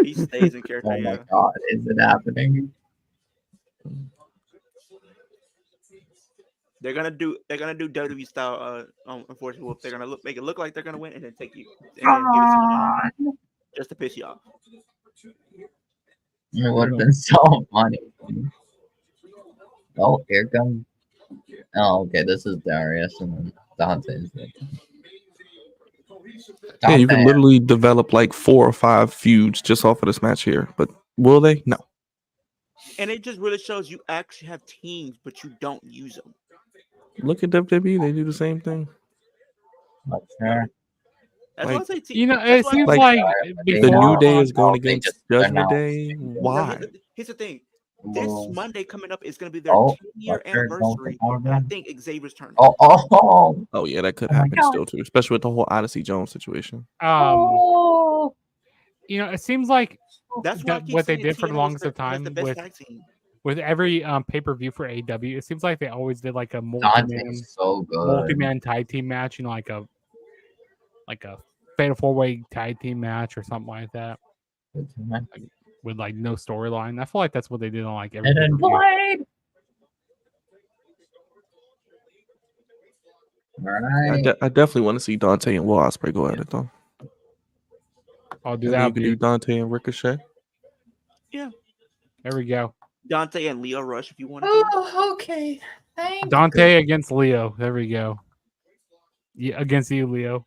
He stays in character. Oh my Yeah. god, is it happening? They're gonna do WWE style. Unfortunately, Wolf. They're gonna make it look like they're gonna win, and then take you and then give it to you just to piss you off. It would have been so funny. Oh, here comes. Oh, okay. This is Darius and then Dante's. Yeah, you could Dante, literally develop like 4 or 5 feuds just off of this match here. But will they? No. And it just really shows you actually have teams, but you don't use them. Look at WWE. They do the same thing. not sure. That's Like- why I say team. You know, that's it why- seems Like, like they The before New Day on- is going they against just Judgment announced Day. it. No, Why? here's the thing. This Well, Monday coming up is going to be their Oh, 10-year Butcher, anniversary. don't And I go think Xavier's turning. oh, Oh yeah, that could Oh my happen God. still too, especially with the whole Odyssey Jones situation. oh. you know, it seems like That's why I that keep what they saying did for the TNA longest has of time the best with tag team. every pay-per-view for AEW, it seems like they always did like a Dante's so good. multi-man tag team match, you know, like a fatal 4-way tag team match or something like that with like no storyline. I feel like that's what they did on like every Hidden pay-per-view. Blade. All I, right. I definitely want to see Dante and Will Ospreay go at it though. I'll do And then that. you could do Dante and Ricochet. There we go. Dante and Leo Rush, if you want to. Oh, okay. Thank Dante against Leo. There we go. Yeah, against you, Leo.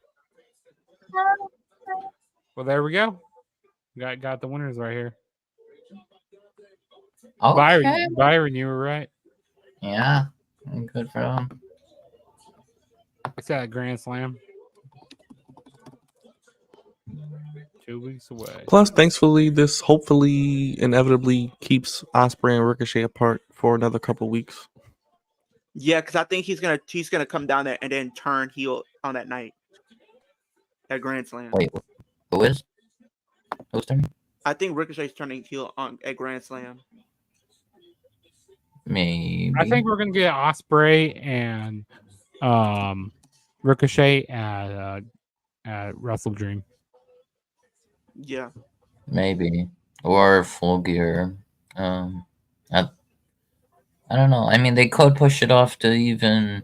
Well, there we go. Got the winners right here. Okay. Byron, you were right. Yeah. Good for them. It's at Grand Slam. 2 weeks away. Plus, thankfully, this hopefully inevitably keeps Ospreay and Ricochet apart for another couple weeks. Yeah, because I think he's gonna come down there and then turn heel on that night at Grand Slam. Wait, who is? Who's turning? I think Ricochet's turning heel at Grand Slam. Maybe. I think we're gonna get Ospreay and Ricochet at Wrestle Dream. Yeah. Maybe. Or Full Gear. I don't know. I mean, they could push it off to even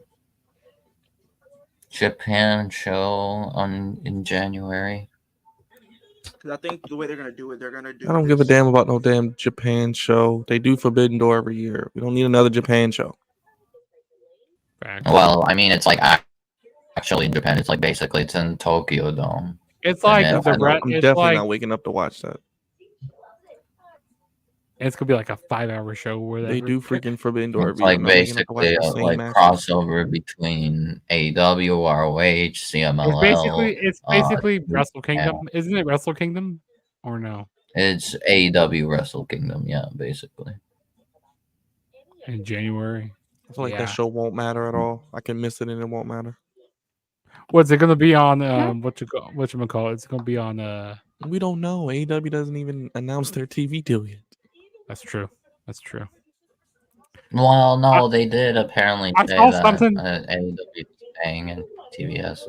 Japan show in January. Because I think the way they're gonna do it, they're gonna do. I don't give a damn about no damn Japan show. They do Forbidden Door every year. We don't need another Japan show. Well, I mean, it's like actually in Japan. It's like basically it's in Tokyo Dome. It's like then- the I know, re- I'm it's definitely like not waking up to watch that. it's gonna be like a 5-hour show where They do freaking Forbidden Door It's every year. like I'm not waking up to watch basically the a same like matches. crossover between AEW, ROH, CMLL. It's basically yeah. Wrestle Kingdom, isn't it? Wrestle Kingdom or no? It's AEW Wrestle Kingdom, yeah, basically. In January. I feel like Yeah. that show won't matter at all. I can miss it and it won't matter. What's it gonna be on? What you call it? It's gonna be on. We don't know. AEW doesn't even announce their TV deal yet. That's true. That's true. Well, no, they did apparently I say saw that something- AEW is staying in TBS.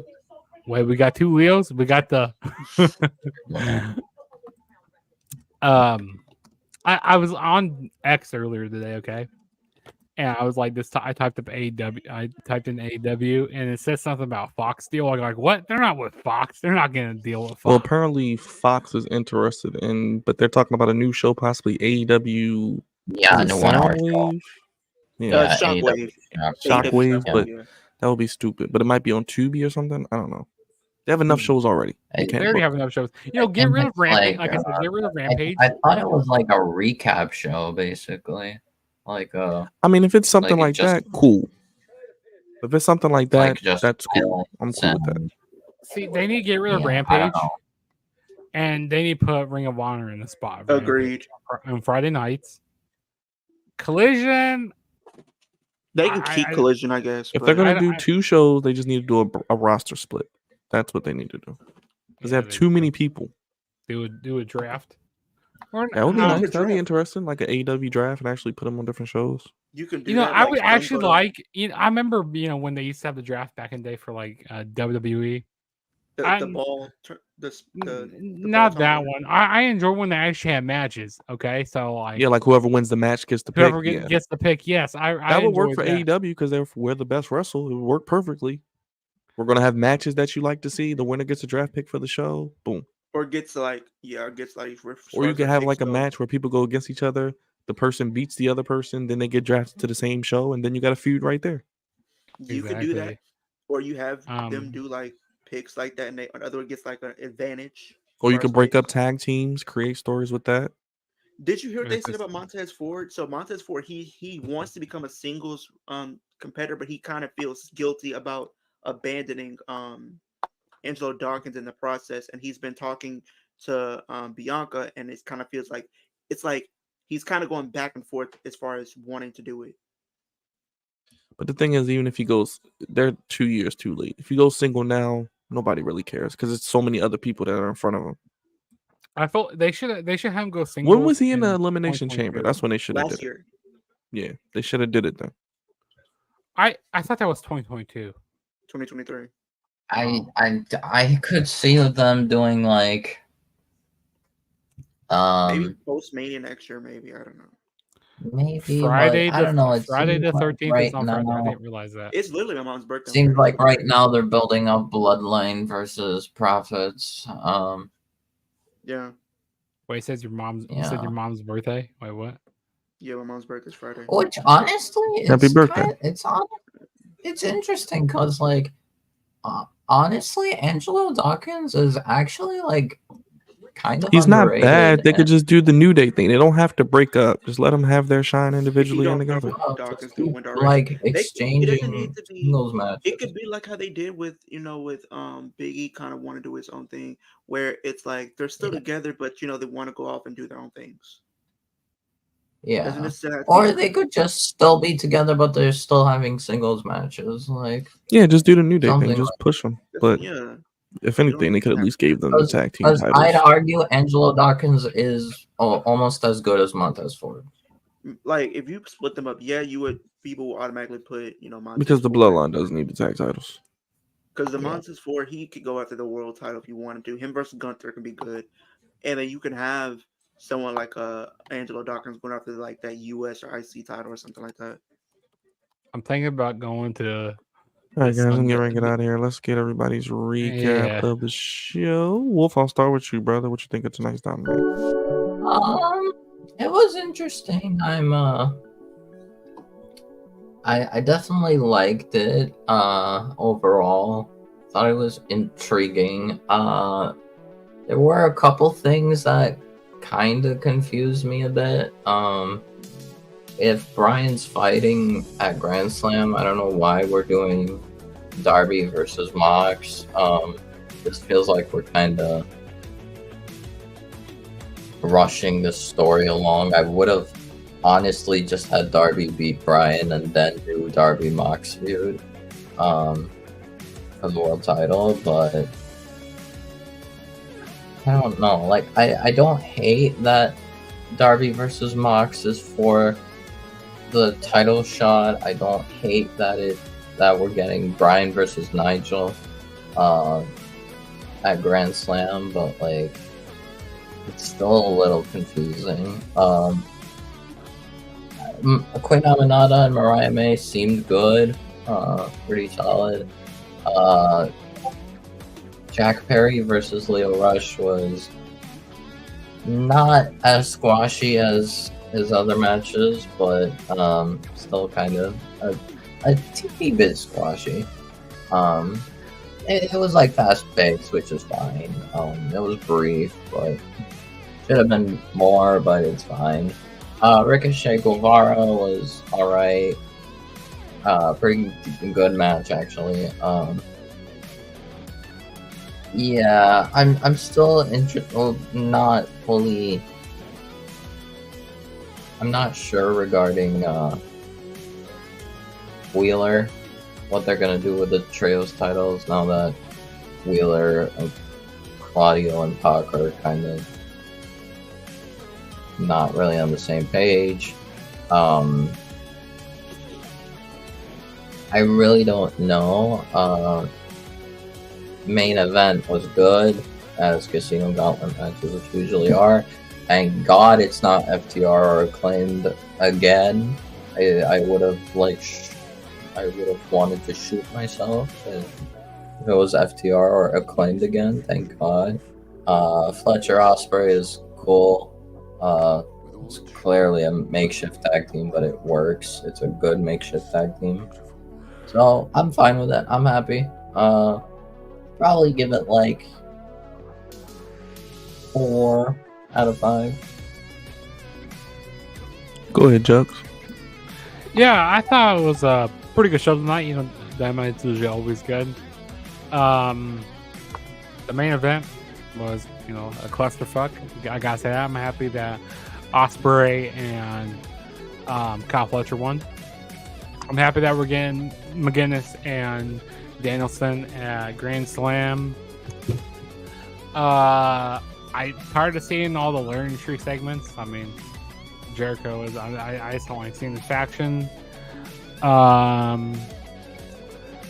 Wait, we got 2 Leos. We got the I was on X earlier today, okay, and I was like, I typed up AEW. I typed in AEW, and it says something about Fox deal. I'm like, what? They're not with Fox. They're not going to deal with Fox. Well, apparently Fox is interested in, but they're talking about a new show, possibly AEW. Yeah, is it no 1 hour show. Soundwave? Yeah, Shockwave. Shockwave, yeah. but that would be stupid. But it might be on Tubi or something. I don't know. They have enough shows already. They They They can't already book. have enough shows. You know, I get think rid of it's Rampage. like, Like I said, get rid of Rampage. I thought it was like a recap show, basically. Like I mean, if it's something like it like just- that, cool. If it's something like that, like just that's cool. highlights I'm cool with that. and- See, they need to get rid of Yeah, I don't Rampage, know. and they need to put Ring of Honor in the spot. of Rampage Agreed. on Friday nights. Collision. They can I- keep I- Collision, I guess. If but they're gonna I- do I- 2 shows, they just need to do a roster split. That's what they need to do because they have too many people. Do a draft. Or That would be No, nice. it's a That'd be draft. interesting, like an AEW draft, and actually put them on different shows. you can do You know, that. I like would some, actually but, like. You know, I remember, when they used to have the draft back in the day for like WWE. the I'm- ball. The Not ball that tournament. one. I enjoy when they actually have matches. Okay, so like Yeah, like whoever wins the match gets the pick. whoever Yeah. gets the pick. Yes, I That would work enjoy for that. AEW because we're the best wrestle. It would work perfectly. We're gonna have matches that you like to see. The winner gets a draft pick for the show. Boom. Or gets like Or you can have like a match where people go against each other. The person beats the other person, then they get drafted to the same show, and then you got a feud right there. You can do that, Exactly. or you have them Um, do like picks like that, and other one gets like an advantage. Or you far can as break up picks. tag teams, create stories with that. Did you hear what they It's said just- about Montez Ford? So Montez Ford, he wants to become a singles competitor, but he kind of feels guilty about abandoning Angelo Dawkins in the process, and he's been talking to Bianca, and it kind of feels like he's kind of going back and forth as far as wanting to do it. But the thing is, even if he goes, they're 2 years too late. If he goes single now, nobody really cares because it's so many other people that are in front of him. I felt they should have him go single. When was he in the elimination chamber? 2022. That's when they should have Last did it. year, Yeah, they should have did it then. I thought that was 2022. 2023. I could see them doing like Maybe post Mania next year. Maybe, I don't know. maybe Friday, but I don't know. It Friday seems the like 13th right is on Friday. I now- didn't realize that. It's literally my mom's birthday. Seems like right now they're building up Bloodline versus Profits. Yeah, Wait, it says you said your mom's birthday. Wait, what? yeah, my mom's birthday's Friday. Which honestly, Happy it's birthday. It's interesting because like honestly, Angelo Dawkins is actually like kind of He's not underrated, bad. They could and- just do the New Day thing. They don't have to break up. Just let them have their shine individually and don't together. know Dawkins do win directly. like It doesn't exchanging need to be. singles matches. It could be like how they did with Big E kind of want to do his own thing, where it's like they're still Yeah. together, but they want to go off and do their own things. Doesn't Yeah. necessarily have to Or be- they could just still be together, but they're still having singles matches. Like, Yeah, just do the New Day thing. Something Just push them. That's- But yeah, if anything, they could at have least gave them the tag team because I'd titles. argue Angelo Dawkins is almost as good as Montez Ford. like if you split them up, yeah, people will automatically put Montez Because the Ford. bloodline doesn't need the tag titles. Because the Yeah. Montez Ford, he could go after the world title if you wanted to. Him versus Gunther can be good, and then you can have someone like Angelo Dawkins going after like that US or IC title or something like that. I'm thinking about going to. All right, guys, I'm Sunday- getting ready to get out of here. Let's get everybody's recap Yeah. of the show. Wolf, I'll start with you, brother. What you think of tonight's Dynamite? It was interesting. I definitely liked it. Overall, thought it was intriguing. There were a couple things that kind of confused me a bit. If Brian's fighting at Grand Slam, I don't know why we're doing Darby versus Mox. This feels like we're kind of rushing the story along. I would have honestly just had Darby beat Brian and then do Darby Mox feud for the world title, but I don't know. Like, I don't hate that Darby versus Mox is for the title shot. I don't hate that we're getting Brian versus Nigel at Grand Slam, but like it's still a little confusing. Queen Aminata and Mariah May seemed good, pretty solid. Jack Perry versus Leo Rush was not as squashy as his other matches, but still kind of a teeny bit squashy. It was like fast paced, which is fine. It was brief, but should have been more, but it's fine. Ricochet Guevara was alright. Pretty good match actually. Yeah, I'm still interested. Well, not fully. I'm not sure regarding Wheeler, what they're gonna do with the trios titles now that Wheeler, Claudio, and Pac are kind of not really on the same page. I really don't know. Main event was good, as Casino Gauntlet matches which usually are. Thank God it's not FTR or Acclaimed again. I would have wanted to shoot myself if it was FTR or Acclaimed again. Thank God. Fletcher Ospreay is cool. It's clearly a makeshift tag team, but it works. It's a good makeshift tag team. So I'm fine with it. I'm happy. Probably give it like 4 out of 5. Go ahead, Jux. Yeah, I thought it was a pretty good show tonight. You know, Dynamite's usually always good. The main event was, you know, a clusterfuck. I gotta say that. I'm happy that Ospreay and Kyle Fletcher won. I'm happy that we're getting McGuinness and Danielson at Grand Slam. I tired of seeing all the learning tree segments. I mean, Jericho is. I just don't like seeing the faction.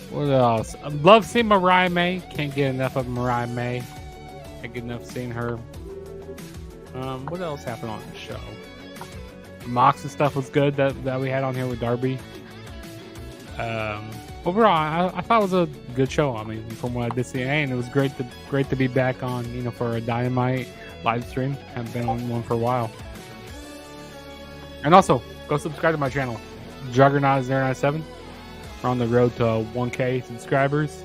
What else? I love seeing Mariah May. Can't get enough of Mariah May. Can't get enough seeing her. What else happened on the show? Mox and stuff was good that we had on here with Darby. Overall, I thought it was a good show. I mean, from what I did see, and it was great to be back on, you know, for a Dynamite live stream. Haven't been on one for a while. And also, go subscribe to my channel, Juggernaut097. We're on the road to 1K subscribers.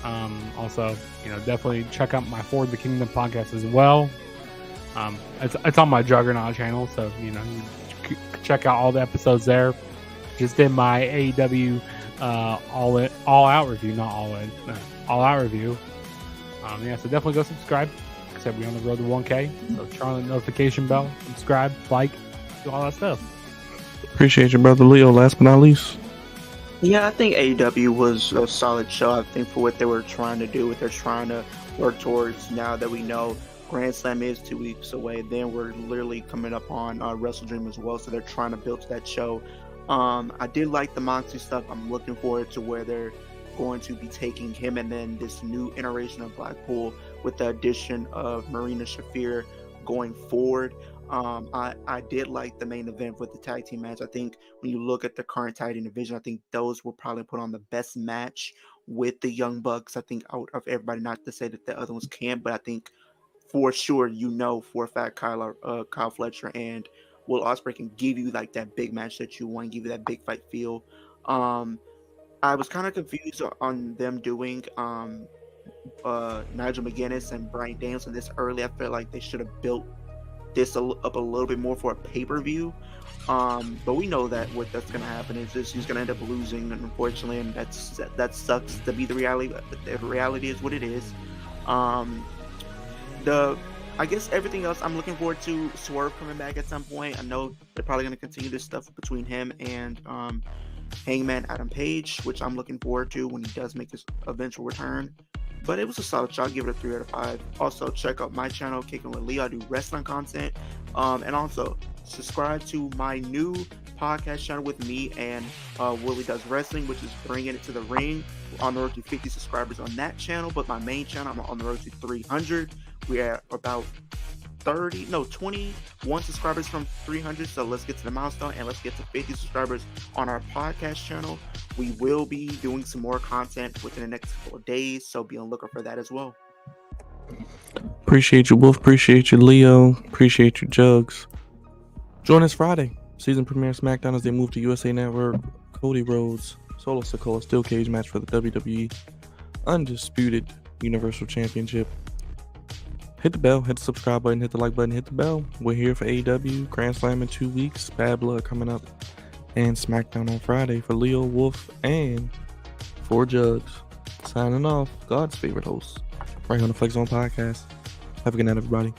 Also, you know, definitely check out my Forward the Kingdom podcast as well. It's on my Juggernaut channel, so you know, you check out all the episodes there. Just did my AEW all out review, not all out review. Yeah, so definitely go subscribe. Like I said, we're on the road to 1K, so turn on the notification bell, subscribe, like, do all that stuff. Appreciate you, brother Leo. Last but not least. Yeah, I think AEW was a solid show. I think for what they were trying to do, what they're trying to work towards. Now that we know Grand Slam is 2 weeks away, then we're literally coming up on Wrestle Dream as well. So they're trying to build to that show. I did like the Moxley stuff. I'm looking forward to where they're going to be taking him, and then this new iteration of Blackpool with the addition of Marina Shafir going forward. I did like the main event with the tag team match. I think when you look at the current tag team division, I think those will probably put on the best match with the Young Bucks. I think out of everybody, not to say that the other ones can't, but I think for sure, you know, for a fact, Kyle Fletcher and Will Ospreay can give you like that big match that you want, give you that big fight feel. I was kind of confused on them doing Nigel McGuinness and Bryan Danielson this early. I feel like they should have built this up a little bit more for a pay-per-view. But we know that what that's going to happen is just he's going to end up losing, unfortunately, and that sucks to be the reality. But the reality is what it is. I guess everything else, I'm looking forward to Swerve coming back at some point. I know they're probably going to continue this stuff between him and Hangman Adam Page, which I'm looking forward to when he does make his eventual return. But it was a solid show. I'll give it a 3 out of 5. Also, check out my channel, Kicking with Leo. I do wrestling content. And also, subscribe to my new podcast channel with me and Willie Does Wrestling, which is Bringing It to the Ring. We're on the road to 50 subscribers on that channel. But my main channel, I'm on the road to 300. We are about 21 subscribers from 300. So let's get to the milestone and let's get to 50 subscribers on our podcast channel. We will be doing some more content within the next couple of days, so be on the lookout for that as well. Appreciate you, Wolf. Appreciate you, Leo. Appreciate you, Jugs. Join us Friday. Season premiere SmackDown as they move to USA Network. Cody Rhodes, Solo Sikoa steel cage match for the WWE Undisputed Universal Championship. Hit the bell, hit the subscribe button, hit the like button, hit the bell. We're here for AEW, Grand Slam in 2 weeks, Bad Blood coming up, and SmackDown on Friday for Leo, Wolf, and for Jugs. Signing off, God's favorite host, right on the Flex Zone Podcast. Have a good night, everybody.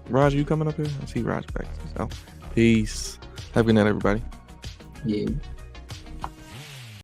Raj, you coming up here? I see Raj back. So, peace. Have a good night, everybody. Yeah.